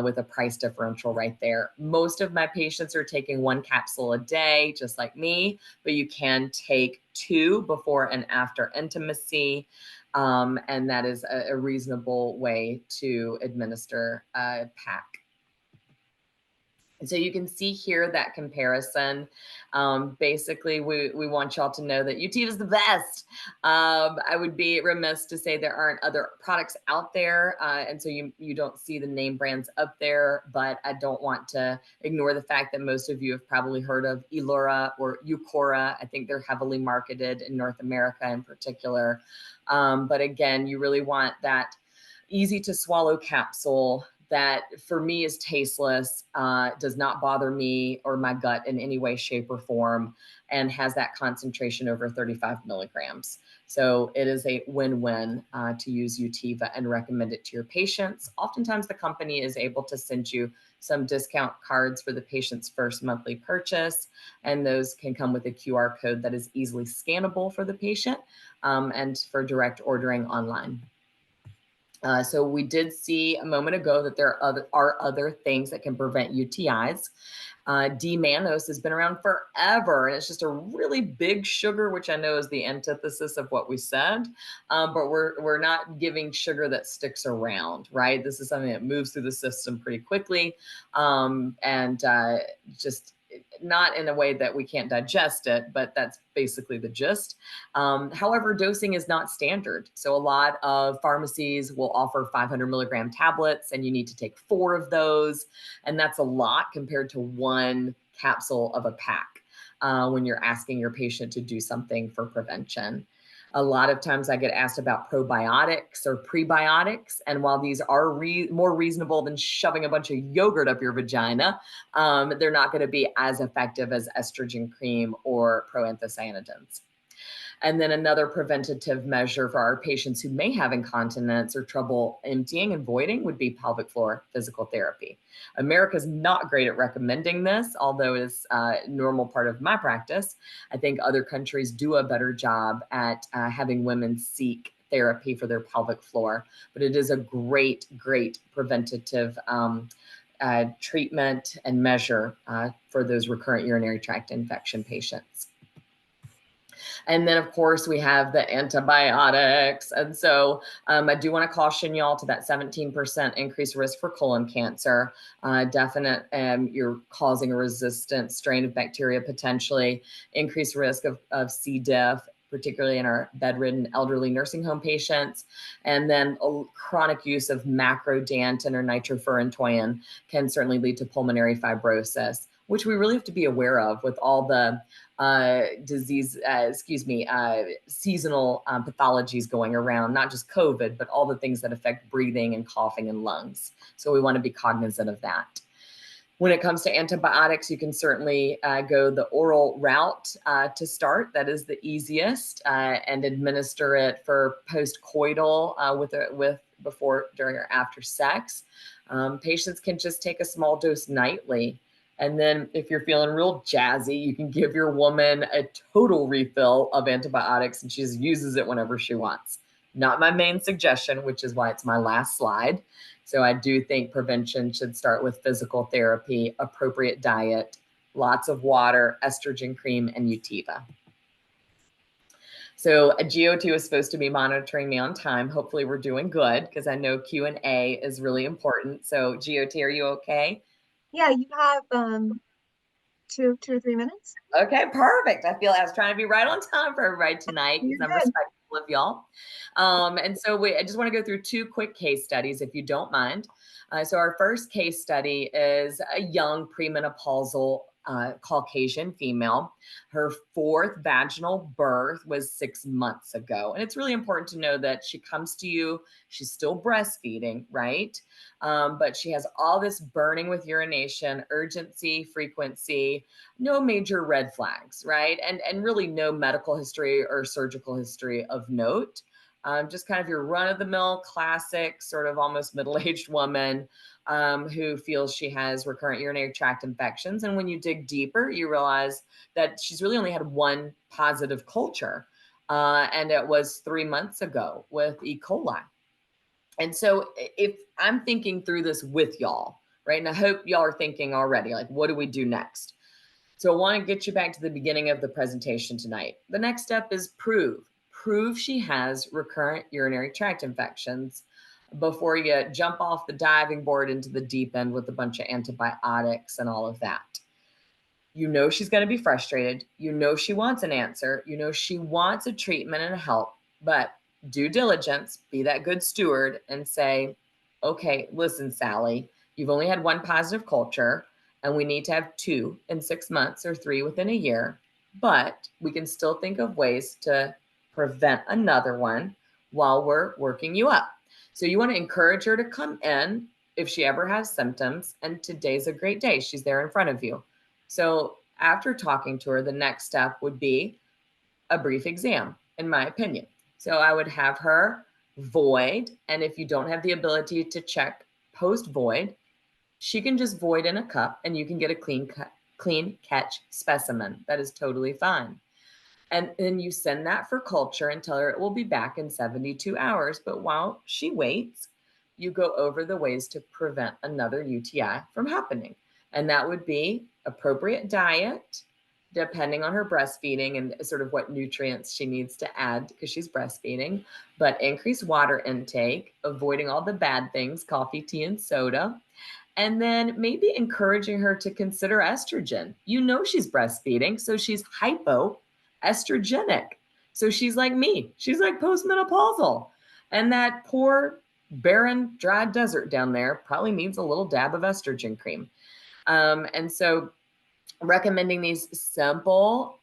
with a price differential right there. Most of my patients are taking 1 capsule a day, just like me, but you can take 2 before and after intimacy. And that is a reasonable way to administer a pack. So you can see here that comparison. Basically, we want y'all to know that UT is the best. I would be remiss to say there aren't other products out there, and so you don't see the name brands up there, but I don't want to ignore the fact that most of you have probably heard of Elura or Eucora. I think they're heavily marketed in North America in particular. But again, you really want that easy to swallow capsule that for me is tasteless, does not bother me or my gut in any way, shape, or form, and has that concentration over 35 milligrams. So it is a win-win to use Utiva and recommend it to your patients. Oftentimes the company is able to send you some discount cards for the patient's first monthly purchase, and those can come with a QR code that is easily scannable for the patient and for direct ordering online. So we did see a moment ago that there are other things that can prevent UTIs. D-mannose has been around forever, and it's just a really big sugar, which I know is the antithesis of what we said, but we're not giving sugar that sticks around, right? This is something that moves through the system pretty quickly, and just not in a way that we can't digest it, but that's basically the gist. However, dosing is not standard. So a lot of pharmacies will offer 500 milligram tablets, and you need to take 4 of those. And that's a lot compared to 1 capsule of a pack when you're asking your patient to do something for prevention. A lot of times I get asked about probiotics or prebiotics. And while these are more reasonable than shoving a bunch of yogurt up your vagina, they're not going to be as effective as estrogen cream or proanthocyanidins. And then another preventative measure for our patients who may have incontinence or trouble emptying and voiding would be pelvic floor physical therapy. America's not great at recommending this, although it is a normal part of my practice. I think other countries do a better job at having women seek therapy for their pelvic floor, but it is a great, great preventative treatment and measure for those recurrent urinary tract infection patients. And then, of course, we have the antibiotics. And so I do want to caution y'all to that 17% increased risk for colon cancer. Definite, you're causing a resistant strain of bacteria, potentially increased risk of C. diff, particularly in our bedridden elderly nursing home patients. And then chronic use of macrodantin or nitrofurantoin can certainly lead to pulmonary fibrosis, which we really have to be aware of with all the seasonal pathologies going around, not just COVID, but all the things that affect breathing and coughing and lungs. So we want to be cognizant of that. When it comes to antibiotics, you can certainly go the oral route to start. That is the easiest, and administer it for post-coital with before, during, or after sex. Patients can just take a small dose nightly. And then if you're feeling real jazzy, you can give your woman a total refill of antibiotics, and she just uses it whenever she wants. Not my main suggestion, which is why it's my last slide. So I do think prevention should start with physical therapy, appropriate diet, lots of water, estrogen cream, and Utiva. So a GOT was supposed to be monitoring me on time. Hopefully we're doing good, because I know Q&A is really important. So GOT, are you okay? Yeah, you have 2 or 3 minutes. Okay, perfect. I feel I was trying to be right on time for everybody tonight because I'm respectful of y'all. And so I just want to go through 2 quick case studies, if you don't mind. So our first case study is a young premenopausal Caucasian female. Her 4th vaginal birth was 6 months ago. And it's really important to know that she comes to you, she's still breastfeeding, right? But she has all this burning with urination, urgency, frequency, no major red flags, right? And really no medical history or surgical history of note. Just kind of your run-of-the-mill, classic, sort of almost middle-aged woman who feels she has recurrent urinary tract infections. And when you dig deeper, you realize that she's really only had 1 positive culture. and it was 3 months ago with E. coli. And so if I'm thinking through this with y'all, right? And I hope y'all are thinking already, like, what do we do next? So I want to get you back to the beginning of the presentation tonight. The next step is prove. Prove she has recurrent urinary tract infections before you jump off the diving board into the deep end with a bunch of antibiotics and all of that. You know she's going to be frustrated. You know she wants an answer. You know she wants a treatment and a help, but due diligence, be that good steward and say, okay, listen, Sally, you've only had one positive culture and we need to have 2 in 6 months or 3 within a year, but we can still think of ways to prevent another one while we're working you up. So you want to encourage her to come in if she ever has symptoms, and today's a great day. She's there in front of you. So after talking to her, the next step would be a brief exam, in my opinion. So I would have her void. And if you don't have the ability to check post void, she can just void in a cup and you can get a clean catch specimen. That is totally fine. And then you send that for culture and tell her it will be back in 72 hours. But while she waits, you go over the ways to prevent another UTI from happening. And that would be appropriate diet, depending on her breastfeeding and sort of what nutrients she needs to add because she's breastfeeding, but increase water intake, avoiding all the bad things, coffee, tea, and soda. And then maybe encouraging her to consider estrogen. You know she's breastfeeding, so she's hypoestrogenic. So she's like me. She's like postmenopausal. And that poor, barren, dry desert down there probably needs a little dab of estrogen cream. And so recommending these simple,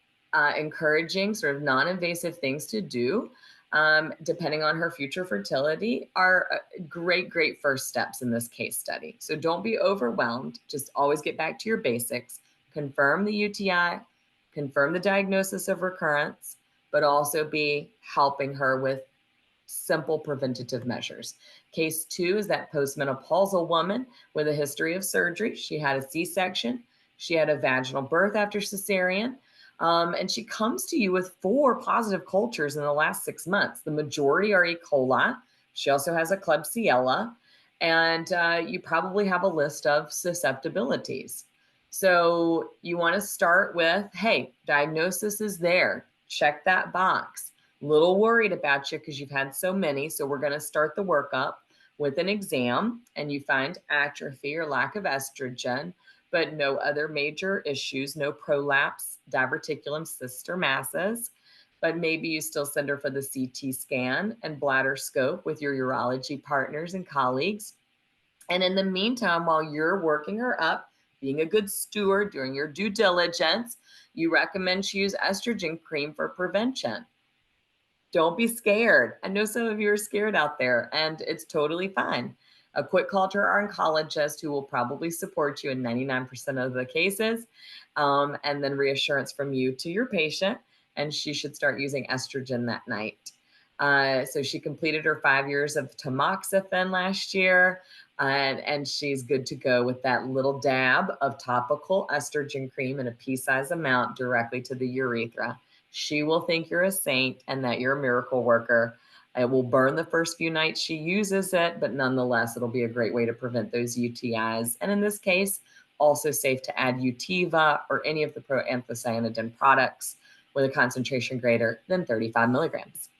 encouraging, sort of non-invasive things to do, depending on her future fertility, are great first steps in this case study. So don't be overwhelmed. Just always get back to your basics. Confirm the UTI, confirm the diagnosis of recurrence, but also be helping her with simple preventative measures. Case 2 is that postmenopausal woman with a history of surgery. She had a C-section. She had a vaginal birth after cesarean. And she comes to you with 4 positive cultures in the last 6 months. The majority are E. coli. She also has a Klebsiella. And you probably have a list of susceptibilities. So you want to start with, hey, diagnosis is there. Check that box. Little worried about you because you've had so many. So we're going to start the workup with an exam, and you find atrophy or lack of estrogen, but no other major issues, no prolapse, diverticulum, cyst, or masses. But maybe you still send her for the CT scan and bladder scope with your urology partners and colleagues. And in the meantime, while you're working her up, being a good steward, doing your due diligence, you recommend she use estrogen cream for prevention. Don't be scared. I know some of you are scared out there, and it's totally fine. A quick call to our oncologist, who will probably support you in 99% of the cases, and then reassurance from you to your patient, and she should start using estrogen that night. So she completed her 5 years of tamoxifen last year, and she's good to go with that little dab of topical estrogen cream in a pea-sized amount directly to the urethra. She will think you're a saint and that you're a miracle worker. It will burn the first few nights she uses it, but nonetheless, it'll be a great way to prevent those UTIs. And in this case, also safe to add Utiva or any of the proanthocyanidin products with a concentration greater than 35 milligrams.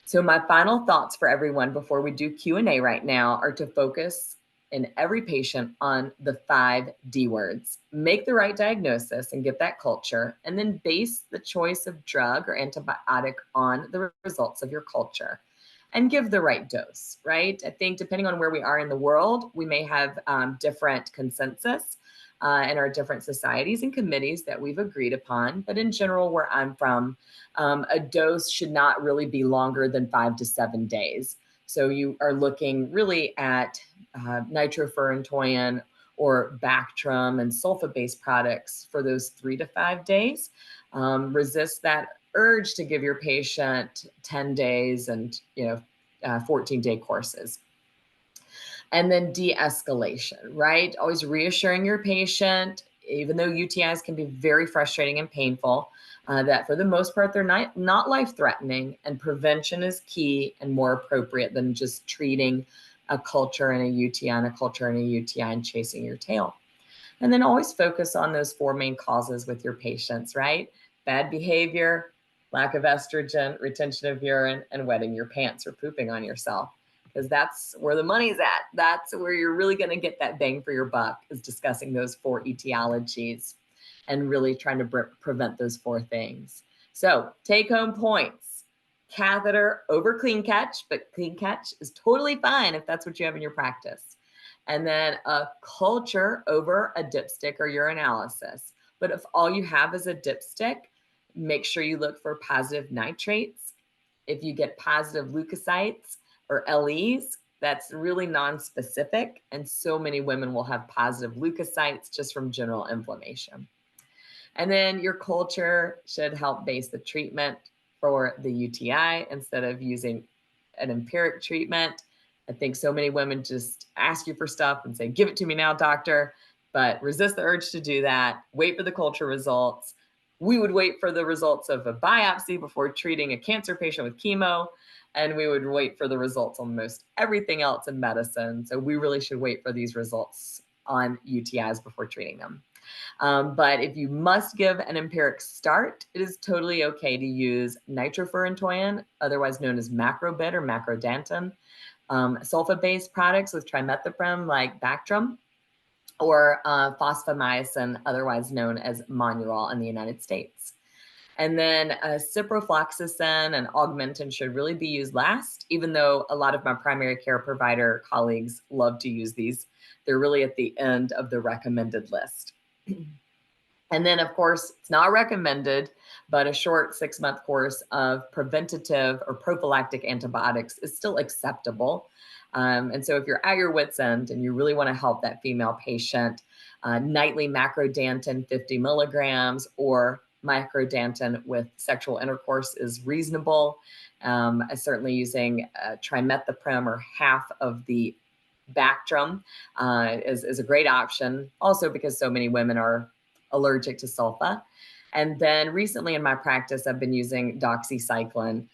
So my final thoughts for everyone before we do Q&A right now are to focus in every patient on the 5 D words. Make the right diagnosis and get that culture, and then base the choice of drug or antibiotic on the results of your culture, and give the right dose, right? I think depending on where we are in the world, we may have different consensus in our different societies and committees that we've agreed upon. But in general, where I'm from, a dose should not really be longer than 5 to 7 days. So you are looking really at nitrofurantoin or Bactrim and sulfa-based products for those 3 to 5 days. Resist that urge to give your patient 10 days and 14-day courses. And then de-escalation, right? Always reassuring your patient, even though UTIs can be very frustrating and painful, that for the most part, they're not life-threatening, and prevention is key and more appropriate than just treating a culture and a UTI and a culture and a UTI and chasing your tail. And then always focus on those 4 main causes with your patients, right? Bad behavior, lack of estrogen, retention of urine, and wetting your pants or pooping on yourself. Because that's where the money's at. That's where you're really going to get that bang for your buck, is discussing those 4 etiologies and really trying to prevent those 4 things. So take home points: catheter over clean catch, but clean catch is totally fine if that's what you have in your practice. And then a culture over a dipstick or urinalysis. But if all you have is a dipstick, make sure you look for positive nitrates. If you get positive leukocytes or LEs, that's really non-specific. And so many women will have positive leukocytes just from general inflammation. And then your culture should help base the treatment for the UTI instead of using an empiric treatment. I think so many women just ask you for stuff and say, give it to me now, doctor, but resist the urge to do that. Wait for the culture results. We would wait for the results of a biopsy before treating a cancer patient with chemo, and we would wait for the results on most everything else in medicine. So we really should wait for these results on UTIs before treating them. But if you must give an empiric start, it is totally okay to use nitrofurantoin, otherwise known as macrobid or macrodantin, sulfa-based products with trimethoprim like Bactrim, or fosfomycin, otherwise known as Monurol in the United States. And then ciprofloxacin and augmentin should really be used last, even though a lot of my primary care provider colleagues love to use these. They're really at the end of the recommended list. And then, of course, it's not recommended, but a short 6-month course of preventative or prophylactic antibiotics is still acceptable. And so if you're at your wit's end and you really want to help that female patient, nightly macrodantin 50 milligrams or microdantin with sexual intercourse is reasonable. Certainly using trimethoprim or half of the Bactrim is a great option, also because so many women are allergic to sulfa. And then recently in my practice, I've been using doxycycline.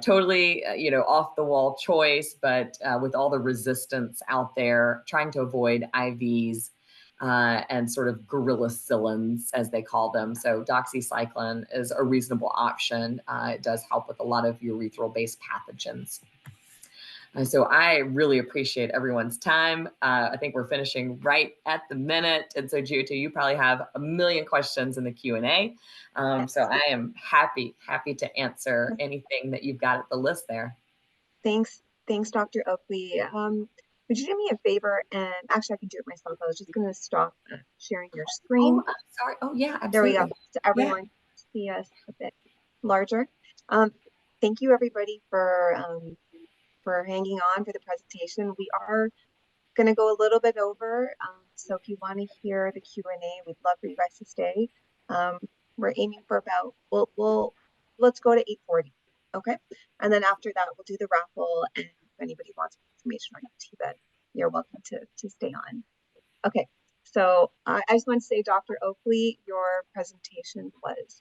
Totally, off the wall choice, but with all the resistance out there, trying to avoid IVs and sort of gorillacillins, as they call them. So doxycycline is a reasonable option. It does help with a lot of urethral-based pathogens. So I really appreciate everyone's time. I think we're finishing right at the minute. And so Jyoti, you probably have a million questions in the Q&A. So I am happy to answer anything that you've got at the list there. Thanks, Dr. Oakley. Would you do me a favor? And actually, I can do it myself. I was just going to stop sharing your screen. Oh, I'm sorry. Oh, yeah, absolutely. There we go. So everyone can see us a bit larger. Thank you, everybody, for hanging on for the presentation. We are going to go a little bit over. So if you want to hear the Q&A, we'd love for you guys to stay. We're aiming for about, let's go to 8:40. Okay. And then after that, we'll do the raffle. And if anybody wants information on UTI, you're welcome to stay on. Okay. So I just want to say, Dr. Oakley, your presentation was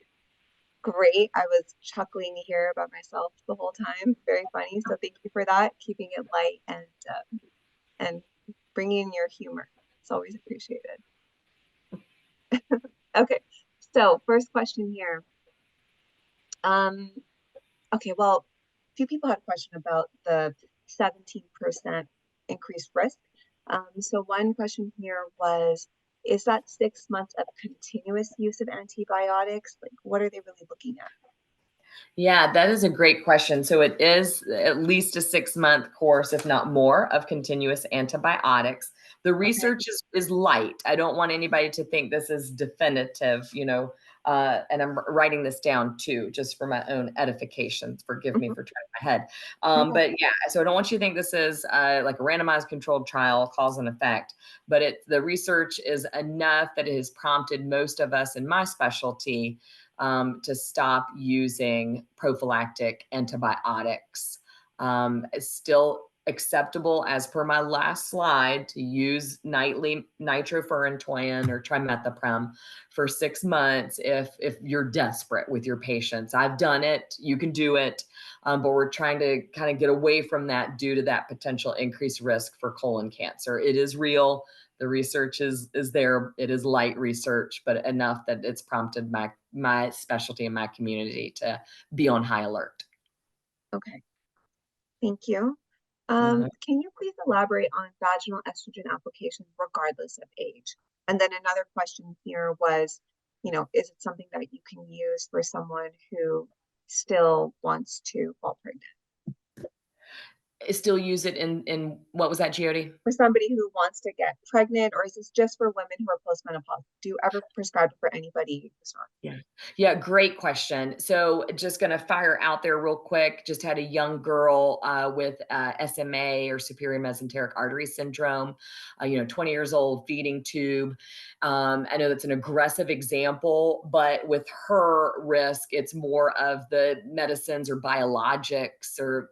great. I was chuckling here about myself the whole time. Very funny. So thank you for that. Keeping it light and bringing in your humor. It's always appreciated. Okay. So first question here. Okay. Well, a few people had a question about the 17% increased risk. So one question here was, is that 6 months of continuous use of antibiotics? Like, what are they really looking at? Yeah, that is a great question. So it is at least a 6-month course, if not more, of continuous antibiotics. The research is light. I don't want anybody to think this is definitive, and I'm writing this down too, just for my own edification. Forgive me for trying my head. But yeah, so I don't want you to think this is like a randomized controlled trial, cause and effect, but the research is enough that it has prompted most of us in my specialty to stop using prophylactic antibiotics. Still acceptable as per my last slide to use nightly nitrofurantoin or trimethoprim for 6 months if you're desperate with your patients. I've done it. You can do it. But we're trying to kind of get away from that due to that potential increased risk for colon cancer. It is real. The research is there. It is light research, but enough that it's prompted my specialty in my community to be on high alert. Okay, thank you. Mhm. Can you please elaborate on vaginal estrogen applications regardless of age? And then another question here was, is it something that you can use for someone who still wants to fall pregnant? Still use it in what was that, Giodi? For somebody who wants to get pregnant, or is this just for women who are postmenopausal? Do you ever prescribe it for anybody who's not? Yeah. Yeah, great question. So just going to fire out there real quick. Just had a young girl with SMA or superior mesenteric artery syndrome, 20 years old, feeding tube. I know that's an aggressive example, but with her risk, it's more of the medicines or biologics or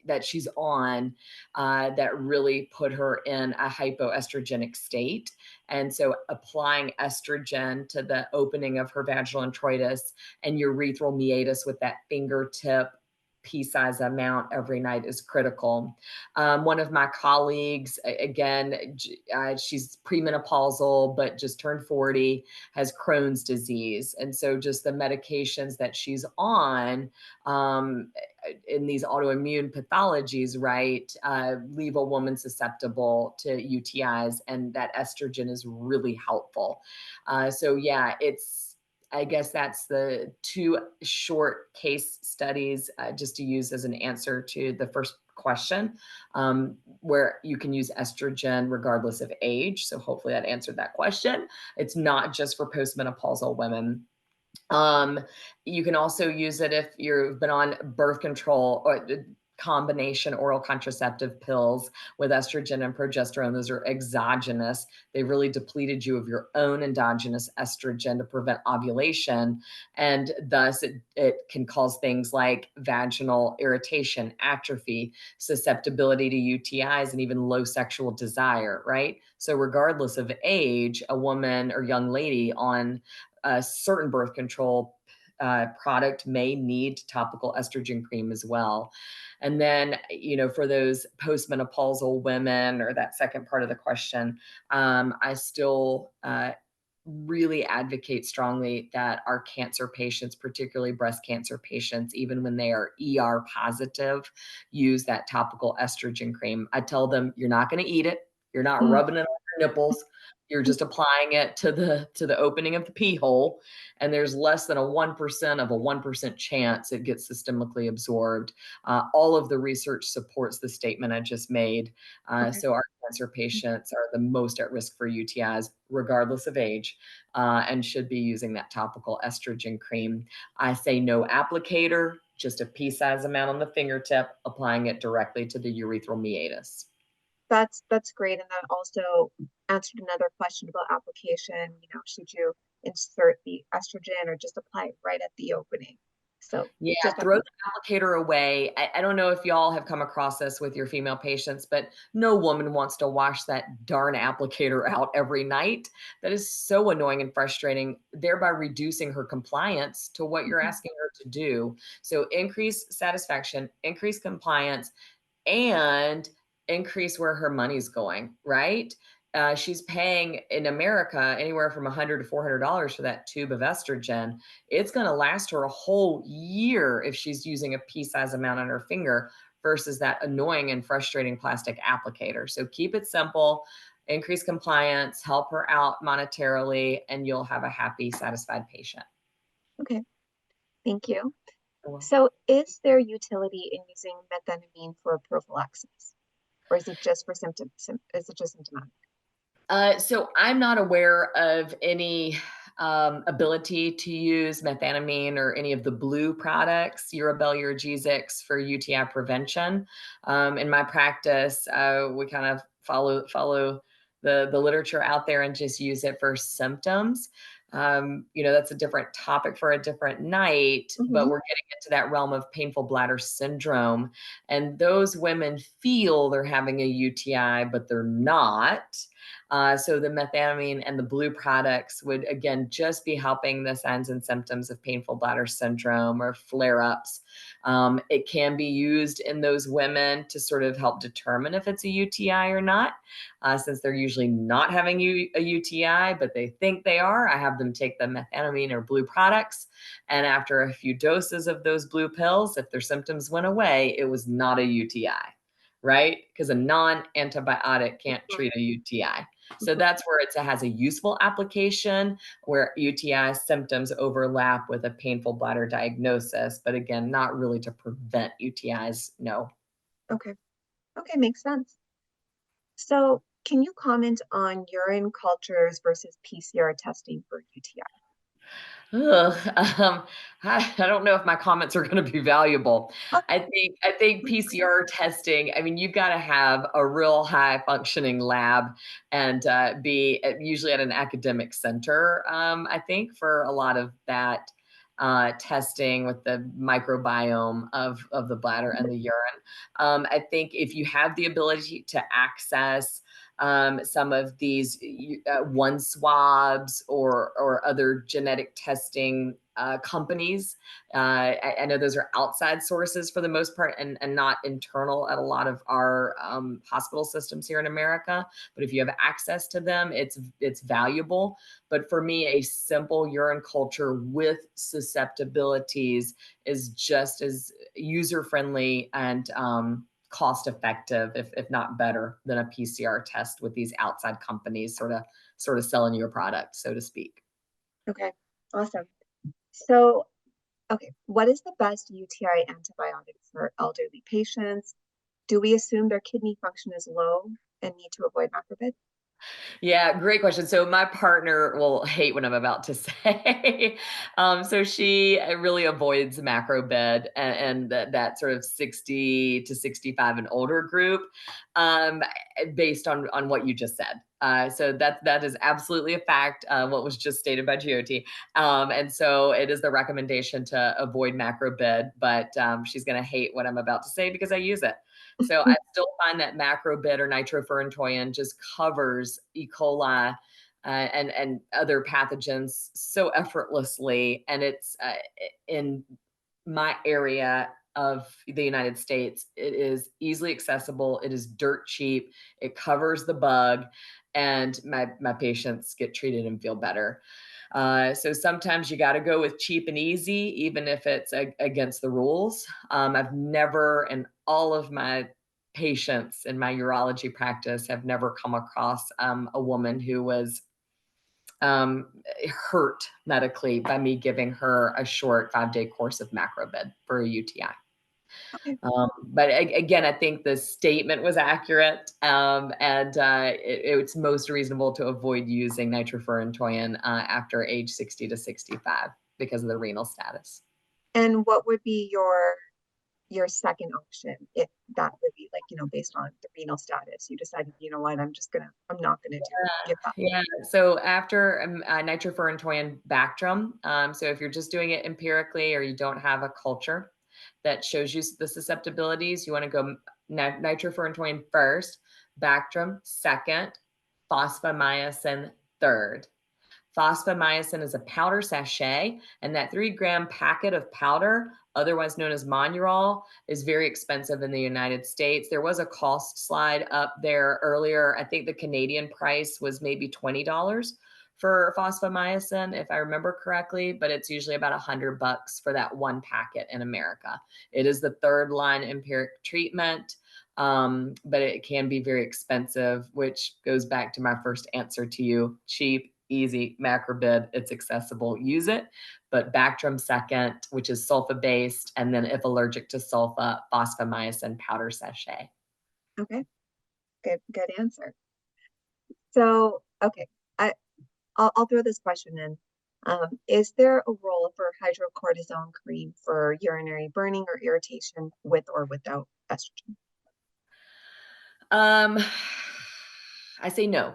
that she's on that really put her in a hypoestrogenic state. And so applying estrogen to the opening of her vaginal introitus and urethral meatus with that fingertip pea-size amount every night is critical. One of my colleagues, again, she's premenopausal, but just turned 40, has Crohn's disease. And so just the medications that she's on in these autoimmune pathologies, right, leave a woman susceptible to UTIs, and that estrogen is really helpful. So yeah, I guess that's the two short case studies just to use as an answer to the first question, where you can use estrogen regardless of age. So hopefully that answered that question. It's not just for postmenopausal women. Um, you can also use it if you've been on birth control or combination oral contraceptive pills with estrogen and progesterone. Those are exogenous. They really depleted you of your own endogenous estrogen to prevent ovulation. And thus, it can cause things like vaginal irritation, atrophy, susceptibility to UTIs, and even low sexual desire, right? So, regardless of age, a woman or young lady on a certain birth control product may need topical estrogen cream as well. And then, for those postmenopausal women or that second part of the question, I still really advocate strongly that our cancer patients, particularly breast cancer patients, even when they are ER positive, use that topical estrogen cream. I tell them, you're not going to eat it. You're not Mm, rubbing it on your nipples. You're just applying it to the opening of the pee hole, and there's less than a 1% of a 1% chance it gets systemically absorbed. All of the research supports the statement I just made. okay. So our cancer patients are the most at risk for UTIs, regardless of age, and should be using that topical estrogen cream. I say no applicator, just a pea-sized amount on the fingertip, applying it directly to the urethral meatus. That's great. And that also answered another question about application. Should you insert the estrogen or just apply it right at the opening? So Yeah, just throw apply. the applicator away. I don't know if y'all have come across this with your female patients, but no woman wants to wash that darn applicator out every night. That is so annoying and frustrating, thereby reducing her compliance to what you're Mhm. asking her to do. So increase satisfaction, increase compliance, and increase where her money's going, right? She's paying in America anywhere from $100 to $400 for that tube of estrogen. It's going to last her a whole year if she's using a pea-sized amount on her finger versus that annoying and frustrating plastic applicator. So keep it simple, increase compliance, help her out monetarily, and you'll have a happy, satisfied patient. Okay, thank you. You're welcome. So is there utility in using methamphetamine for prophylaxis? Or is it just for is it just symptomatic? So I'm not aware of any ability to use methamphetamine or any of the blue products, Urabel, Urogesics, for UTI prevention. In my practice, we kind of follow the literature out there and just use it for symptoms. That's a different topic for a different night, but Mm-hmm. we're getting into that realm of painful bladder syndrome. And those women feel they're having a UTI, but they're not. So the methamphetamine and the blue products would, again, just be helping the signs and symptoms of painful bladder syndrome or flare ups. It can be used in those women to sort of help determine if it's a UTI or not, since they're usually not having a UTI, but they think they are. I have them take the methamphetamine or blue products. And after a few doses of those blue pills, if their symptoms went away, it was not a UTI, right? Because a non antibiotic can't treat a UTI. So that's where it has a useful application where UTI symptoms overlap with a painful bladder diagnosis, but again, not really to prevent UTIs. No. Okay. Okay, makes sense. So, can you comment on urine cultures versus PCR testing for UTI? Ugh, I don't know if my comments are going to be valuable. Oh, I think PCR testing. I mean, you've got to have a real high functioning lab and be usually at an academic center. I think for a lot of that testing with the microbiome of the bladder and the urine. I think if you have the ability to access some of these one swabs or other genetic testing companies. I know those are outside sources for the most part and not internal at a lot of our hospital systems here in America. But if you have access to them, it's valuable. But for me, a simple urine culture with susceptibilities is just as user friendly and cost effective, if not better, than a PCR test with these outside companies sort of selling you a product, so to speak. okay, awesome. So, okay, what is the best UTI antibiotic for elderly patients? Do we assume their kidney function is low and need to avoid macrobid? Yeah, great question. So my partner will hate what I'm about to say. So she really avoids macro bed and that sort of 60 to 65 and older group, um, based on what you just said. So that is absolutely a fact. What was just stated by GOT, and so it is the recommendation to avoid macro bed. But she's going to hate what I'm about to say because I use it. So I still find that macrobid or nitrofurantoin just covers E. coli and other pathogens so effortlessly, and it's in my area of the United States. It is easily accessible. It is dirt cheap. It covers the bug, and my patients get treated and feel better. So sometimes you got to go with cheap and easy, even if it's against the rules. I've never, in all of my patients in my urology practice, have never come across a woman who was um, hurt medically by me giving her a short 5-day course of macrobid for a UTI. Okay. But again, I think the statement was accurate, and it's most reasonable to avoid using nitrofurantoin after age 60 to 65 because of the renal status. And what would be your second option if that would be like, based on the renal status, you decided, you know what, I'm not gonna give that. Yeah. So after nitrofurantoin Bactrim, so if you're just doing it empirically or you don't have a culture that shows you the susceptibilities, you want to go nitrofurantoin first, Bactrim second, fosfomycin third. Fosfomycin is a powder sachet, and that 3-gram packet of powder, otherwise known as Monurol, is very expensive in the United States. There was a cost slide up there earlier. I think the Canadian price was maybe $20 for fosfomycin, if I remember correctly, but it's usually about $100 for that one packet in America. It is the third line empiric treatment. But it can be very expensive, which goes back to my first answer to you: cheap, easy, macrobid, it's accessible, use it. But Bactrim second, which is sulfa based, and then if allergic to sulfa, fosfomycin powder sachet. Okay, good answer. So, okay, I'll throw this question in. Is there a role for hydrocortisone cream for urinary burning or irritation with or without estrogen? Um, I say no.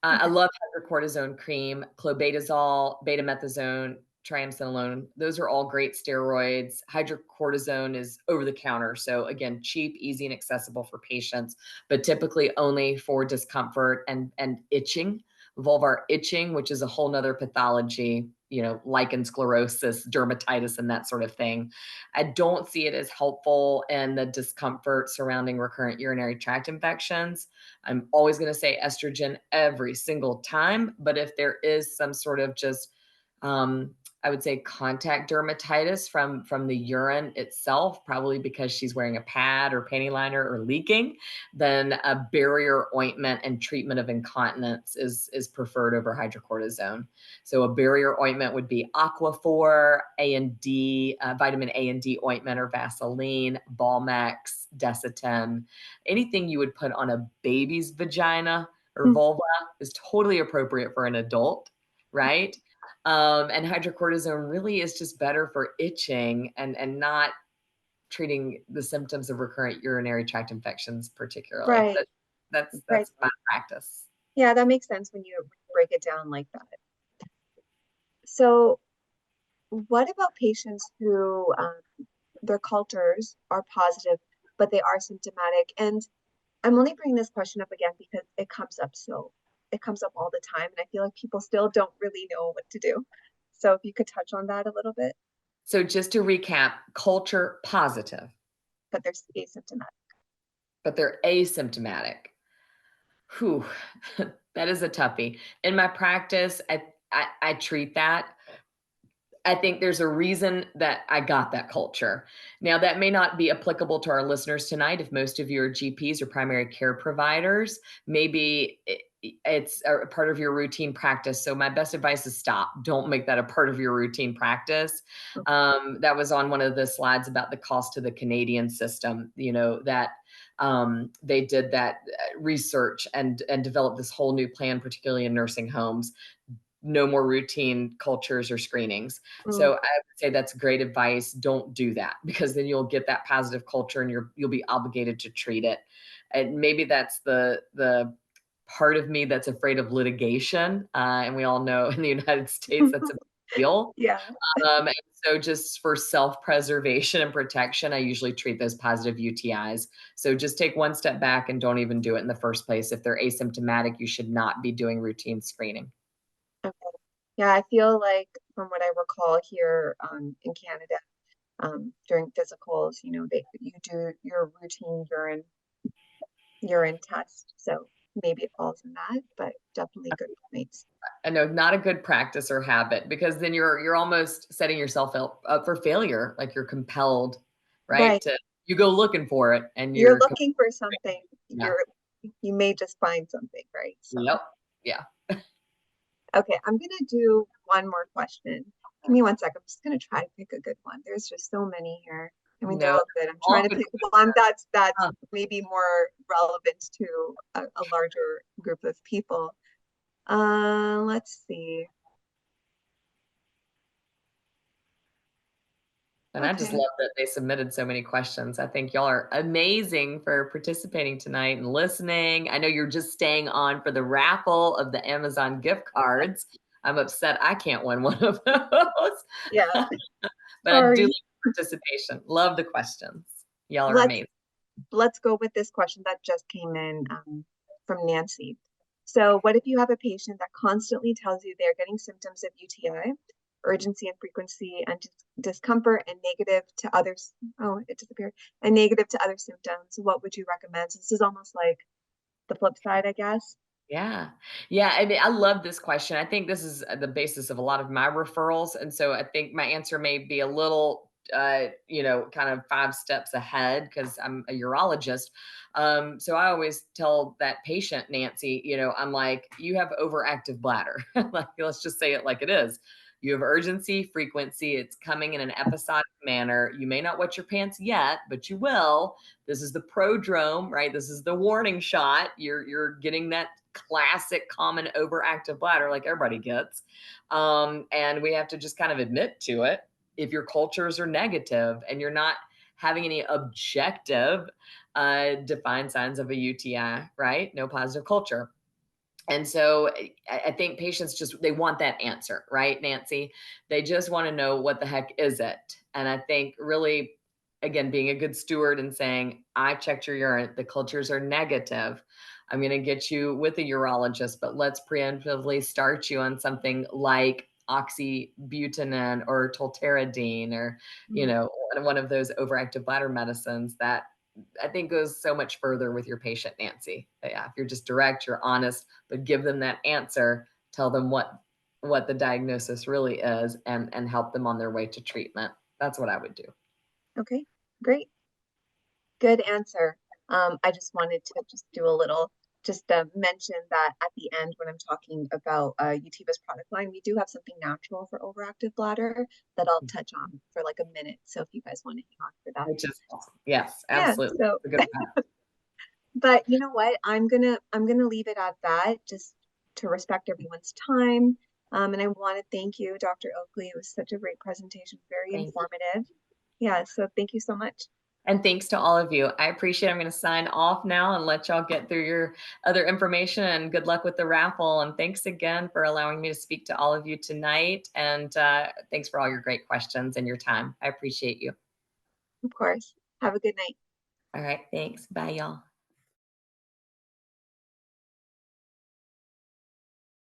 I Okay. love hydrocortisone cream, clobetasol, betamethasone, triamcinolone. Those are all great steroids. Hydrocortisone is over the counter. So again, cheap, easy, and accessible for patients, but typically only for discomfort and itching, vulvar itching, which is a whole nother pathology, lichen sclerosis, dermatitis, and that sort of thing. I don't see it as helpful in the discomfort surrounding recurrent urinary tract infections. I'm always going to say estrogen every single time, but if there is some sort of just I would say contact dermatitis from the urine itself, probably because she's wearing a pad or panty liner or leaking, then a barrier ointment and treatment of incontinence is preferred over hydrocortisone. So a barrier ointment would be Aquaphor, A and D, vitamin A and D ointment or Vaseline, Balmex, Desitin. Anything you would put on a baby's vagina or Mm. vulva is totally appropriate for an adult, right? And hydrocortisone really is just better for itching and not treating the symptoms of recurrent urinary tract infections particularly. Right. Right. That's my practice. Yeah, that makes sense when you break it down like that. So, what about patients who their cultures are positive, but they are symptomatic? And I'm only bringing this question up again because it comes up all the time, and I feel like people still don't really know what to do. So, if you could touch on that a little bit, So just to recap, culture positive, but they're asymptomatic. but they're asymptomatic. Whew, that is a toughie. In my practice, I treat that. I think there's a reason that I got that culture. Now, that may not be applicable to our listeners tonight if most of you are GPs or primary care providers. Maybe it's a part of your routine practice. So, my best advice is stop. Don't make that a part of your routine practice. That was on one of the slides about the cost to the Canadian system, that they did that research and developed this whole new plan, particularly in nursing homes. No more routine cultures or screenings. Mm, So I would say that's great advice. Don't do that because then you'll get that positive culture and you'll be obligated to treat it. And maybe that's the part of me that's afraid of litigation. And we all know in the United States that's a big deal. yeah. And so just for self-preservation and protection, I usually treat those positive UTIs. So just take one step back and don't even do it in the first place. If they're asymptomatic, you should not be doing routine screening. Okay. Yeah, I feel like from what I recall here in Canada, during physicals, you do your routine urine test. So maybe it falls in that, but definitely good points. I know, not a good practice or habit because then you're almost setting yourself up for failure. Like you're compelled, right? Right. You go looking for it and You're you're looking for something, yeah. you may just find something, right? So, Yep. Yeah. okay, I'm gonna do one more question. Give me one sec. I'm just gonna try to pick a good one. There's just so many here. I mean, they're No, all good. I'm trying all to good. pick one that's maybe more relevant to a larger group of people. Let's see. And I just Okay. love that they submitted so many questions. I think y'all are amazing for participating tonight and listening. I know you're just staying on for the raffle of the Amazon gift cards. I'm upset I can't win one of those. Yeah, But I do sorry. like participation. Love the questions. Y'all are Let's amazing. let's go with this question that just came in from Nancy. So, what if you have a patient that constantly tells you they're getting symptoms of UTI, urgency and frequency, and discomfort, and negative to others? Oh, it disappeared. And negative to other symptoms. What would you recommend? So this is almost like the flip side, I guess. Yeah. Yeah. I mean, I love this question. I think this is the basis of a lot of my referrals. And so I think my answer may be a little, kind of 5 steps ahead because I'm a urologist. So I always tell that patient, Nancy, I'm like, you have overactive bladder. Like, let's just say it like it is. You have urgency, frequency. It's coming in an episodic manner. You may not wet your pants yet, but you will. This is the prodrome, right? This is the warning shot. You're getting that classic common overactive bladder like everybody gets. And we have to just kind of admit to it. If your cultures are negative and you're not having any objective defined signs of a UTI, right? No positive culture. And so I think patients just, they want that answer, right, Nancy? They just want to know what the heck is it? And I think really, again, being a good steward and saying, I checked your urine, the cultures are negative. I'm going to get you with a urologist, but let's preemptively start you on something like oxybutynin or tolterodine or, Mhm. one of those overactive bladder medicines that I think goes so much further with your patient, Nancy. Yeah, if you're just direct, you're honest, but give them that answer, tell them what the diagnosis really is, and help them on their way to treatment. That's what I would do. Okay, great. Good answer. I just wanted to just do a little, just mention that at the end when I'm talking about UTIVA's product line, we do have something natural for overactive bladder that I'll touch on for like a minute. So if you guys want to hang on for that. Which is awesome. Yes, Yeah, absolutely. so, It's a good one. but you know what? I'm gonna leave it at that just to respect everyone's time. And I want to thank you, Dr. Oakley. It was such a great presentation, very Thank you. informative. Yeah, so thank you so much. And thanks to all of you. I appreciate it. I'm going to sign off now and let y'all get through your other information, and good luck with the raffle. And thanks again for allowing me to speak to all of you tonight. And thanks for all your great questions and your time. I appreciate you. Of course. Have a good night. All right. Thanks. Bye, y'all.